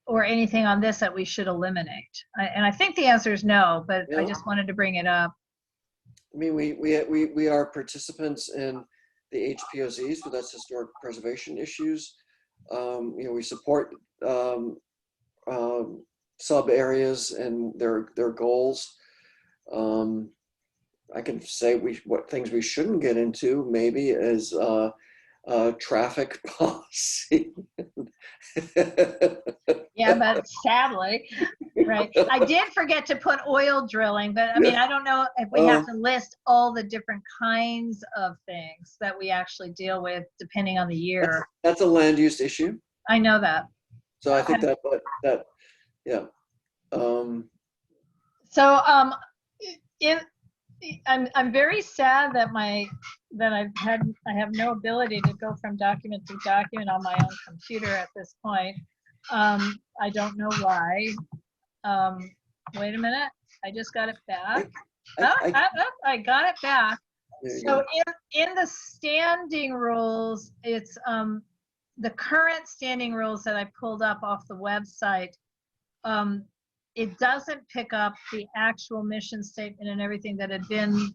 Or anything on this that we should eliminate? And I think the answer is no, but I just wanted to bring it up.
I mean, we are participants in the HPOZs, but that's historic preservation issues. We support sub areas and their goals. I can say what things we shouldn't get into maybe is traffic policy.
Yeah, but sadly, right. I did forget to put oil drilling, but I mean, I don't know if we have to list all the different kinds of things that we actually deal with depending on the year.
That's a land use issue.
I know that.
So I think yeah.
I'm very sad that I have no ability to go from document to document on my own computer at this point. I don't know why. Wait a minute. I just got it back. I got it back. So in the standing rules, it's the current standing rules that I pulled up off the website. It doesn't pick up the actual mission statement and everything that had been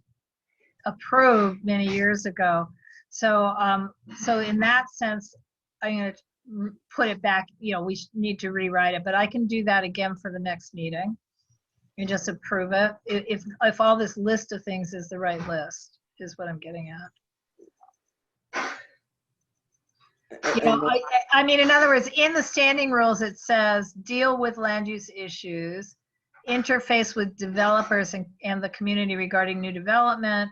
approved many years ago. So in that sense, I'm going to put it back. We need to rewrite it, but I can do that again for the next meeting and just approve it if all this list of things is the right list. is what I'm getting at. You know, I mean, in other words, in the standing rules, it says deal with land use issues, interface with developers and the community regarding new development,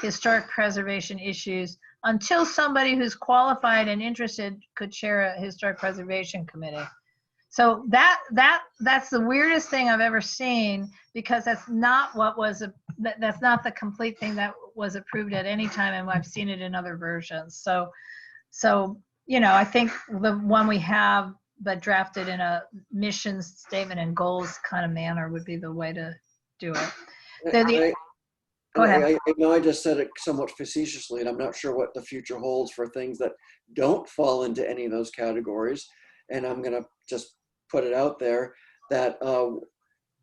historic preservation issues, until somebody who's qualified and interested could chair a historic preservation committee. So that's the weirdest thing I've ever seen, because that's not what was that's not the complete thing that was approved at any time, and I've seen it in other versions. So you know, I think the one we have but drafted in a mission statement and goals kind of manner would be the way to do it. Go ahead.
I know I just said it somewhat facetiously, and I'm not sure what the future holds for things that don't fall into any of those categories. And I'm going to just put it out there that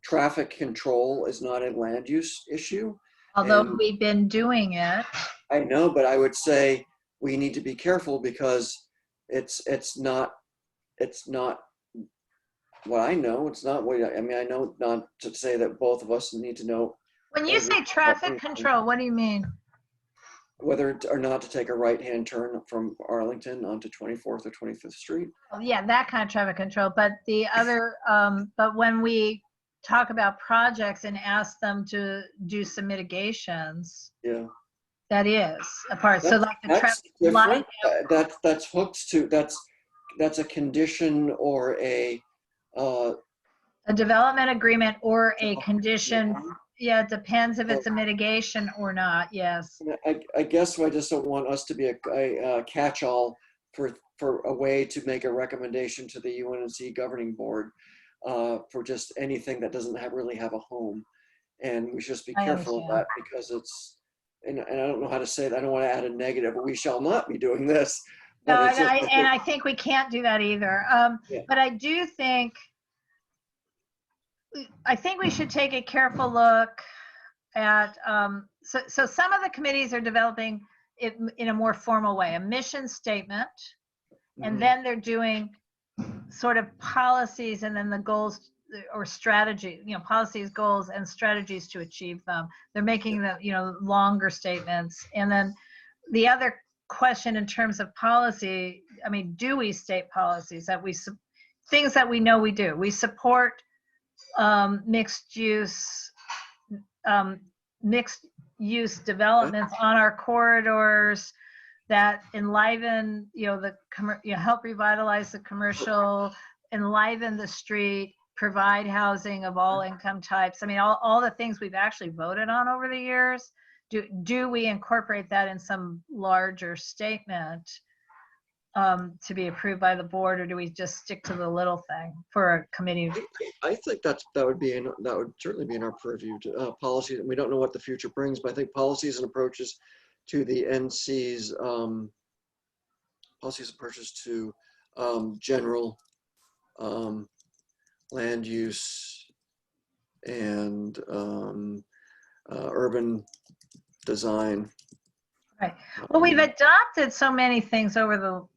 traffic control is not a land use issue.
Although
And
we've been doing it.
I know, but I would say we need to be careful, because it's not what I know. It's not what I mean. I know not to say that both of us need to know.
When you say traffic control, what do you mean?
Whether or not to take a right-hand turn from Arlington onto 24th or 25th Street.
Oh, yeah, that kind of traffic control. But the other, but when we talk about projects and ask them to do some mitigations,
Yeah,
that is a part. So like the
that's
traffic light.
That's hooked to that's a condition or a
development agreement or a condition. Yeah, it depends if it's a mitigation or not. Yes.
I guess I just don't want us to be a catch-all for a way to make a recommendation to the UNNC governing board for just anything that doesn't really have a home. And we should just be careful of that, because it's, and I don't know how to say it. I don't want to add a negative, but we shall not be doing this.
No, and I think we can't do that either.
Yeah.
But I do think, we should take a careful look at, so some of the committees are developing it in a more formal way, a mission statement, and then they're doing sort of policies and then the goals or strategy, you know, policies, goals, and strategies to achieve them. They're making the, you know, longer statements. And then the other question in terms of policy, I mean, do we state policies that things that we know we do? We support mixed use developments on our corridors that enliven, you know, help revitalize the commercial, enliven the street, provide housing of all income types. I mean, all the things we've actually voted on over the years. Do we incorporate that in some larger statement to be approved by the board, or do we just stick to the little thing for a committee?
I think that would certainly be in our purview to policy. We don't know what the future brings, but I think policies and approaches to the NC's policies and approaches to general land use and urban design.
Right. Well, we've adopted so many things over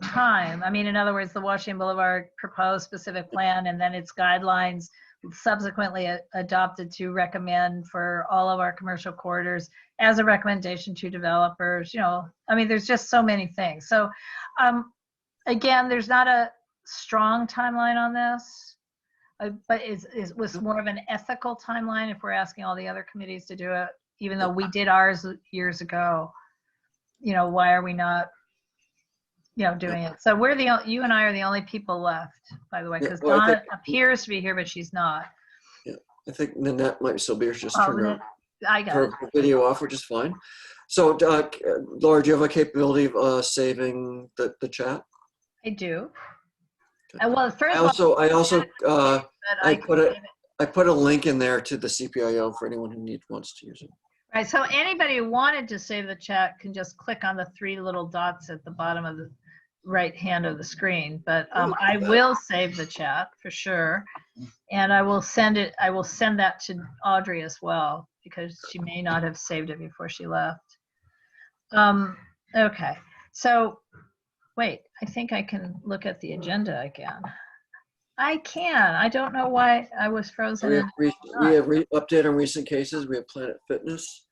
time. I mean, in other words, the Washington Boulevard proposed specific plan, and then its guidelines subsequently adopted to recommend for all of our commercial corridors as a recommendation to developers. You know, I mean, there's just so many things. So again, there's not a strong timeline on this, but it was more of an ethical timeline if we're asking all the other committees to do it, even though we did ours years ago. You know, why are we not, you know, doing it? So you and I are the only people left, by the way, because Donna appears to be here, but she's not.
Yeah, I think Nanette might still be here. Just turn her video off, which is fine. So, Laura, do you have a capability of saving the chat?
I do.
Okay.
Well, first
I put a link in there to the CPIO for anyone who wants to use it.
Right. So anybody who wanted to save the chat can just click on the 3 little dots at the bottom of the right hand of the screen. But I will save the chat for sure, and I will send that to Audrey as well, because she may not have saved it before she left. Okay. So wait, I think I can look at the agenda again. I can. I don't know why I was frozen.
We have update on recent cases. We have Planet Fitness.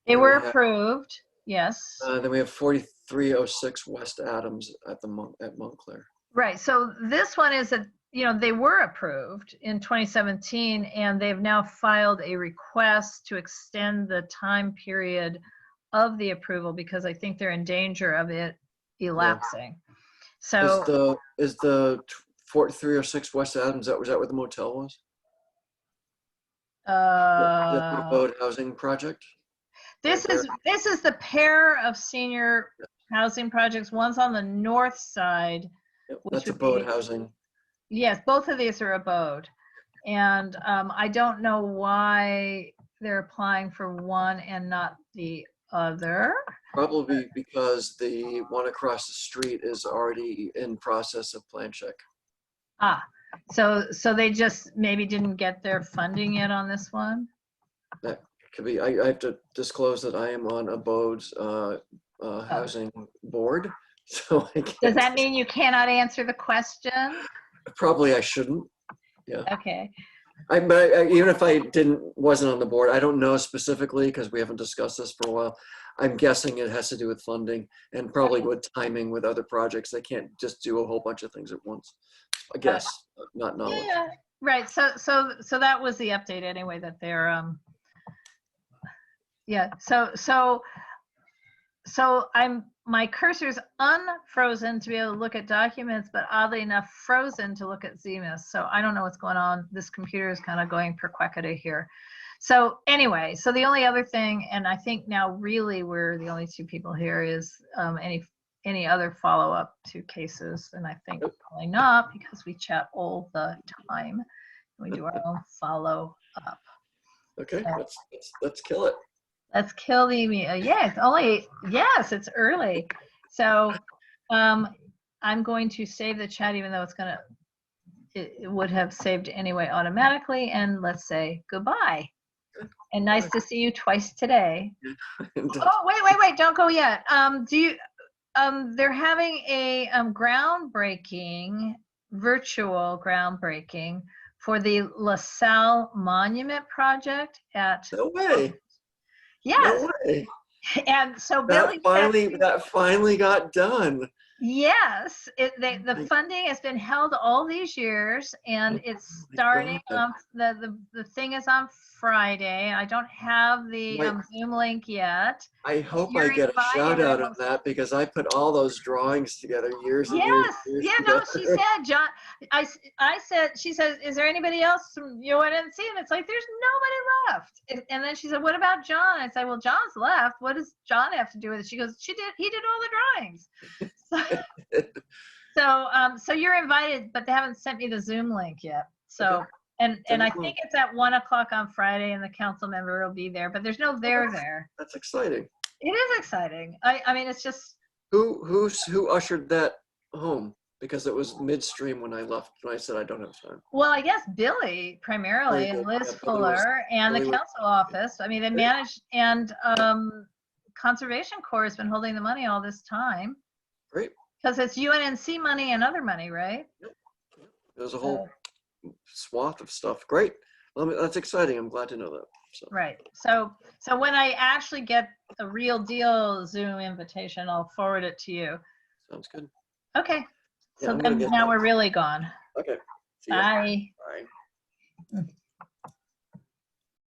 They
And
were
we have-
approved, yes.
Then we have 4306 West Adams at Montclair.
Right, so this one is that, they were approved in 2017, and they've now filed a request to extend the time period of the approval because I think they're in danger of it elapsing. So,
Is the 4306 West Adams, was that where the motel was? The abode housing project?
this is the pair of senior housing projects. One's on the north side.
Yep,
Which
that's
would
abode
be-
housing.
Yes, both of these are abode. And I don't know why they're applying for one and not the other.
Probably because the one across the street is already in process of plan check.
So they just maybe didn't get their funding yet on this one?
That could be. I have to disclose that I am on abode's housing board. So I can't.
Does that mean you cannot answer the question?
Probably I shouldn't. Yeah.
Okay.
But even if I wasn't on the board, I don't know specifically because we haven't discussed this for a while. I'm guessing it has to do with funding and probably with timing with other projects. They can't just do a whole bunch of things at once. I guess, not knowledge.
Yeah, right. So that was the update anyway, that they're yeah. So my cursor's unfrozen to be able to look at documents, but oddly enough frozen to look at ZMIS. So I don't know what's going on. This computer is kind of going per quackity here. So anyway, so the only other thing, and I think now really we're the only two people here, is any other follow-up to cases. And I think probably not, because we chat all the time. We do our own follow-up.
Okay, let's kill it.
Let's kill the yes, it's early. So I'm going to save the chat, even though it would have saved anyway automatically. And let's say goodbye. And nice to see you twice today. Oh, wait, don't go yet. They're having a virtual groundbreaking for the Lasalle Monument Project at.
No way.
Yes.
No way.
And so Billy
that finally got done.
Yes, the funding has been held all these years, and it's starting on the thing is on Friday. I don't have the Zoom link yet.
I hope
You're
I get a
invited.
shout out on that because I put all those drawings together years and years.
Yeah, no, she said, John, she said, is there anybody else from UNNC? And it's like, there's nobody left. And then she said, what about John? I said, well, John's left. What does John have to do with it? She goes, he did all the drawings. So you're invited, but they haven't sent me the Zoom link yet. So, okay. and I think it's at 1 o'clock on Friday, and the council member will be there, but there's no there.
That's exciting.
It is exciting. I mean, it's just.
Who ushered that home? Because it was midstream when I left, when I said I don't have time.
Well, I guess Billy primarily, and Liz Fuller, and the council office. I mean, they managed, and Conservation Corps has been holding the money all this time.
Great.
Because it's UNNC money and other money, right?
Yep. There's a whole swath of stuff. Great. Well, that's exciting. I'm glad to know that. So.
Right. So when I actually get the real deal Zoom invitation, I'll forward it to you.
Sounds good.
Okay.
Yeah,
So then now we're really gone.
Okay.
Bye.
Bye.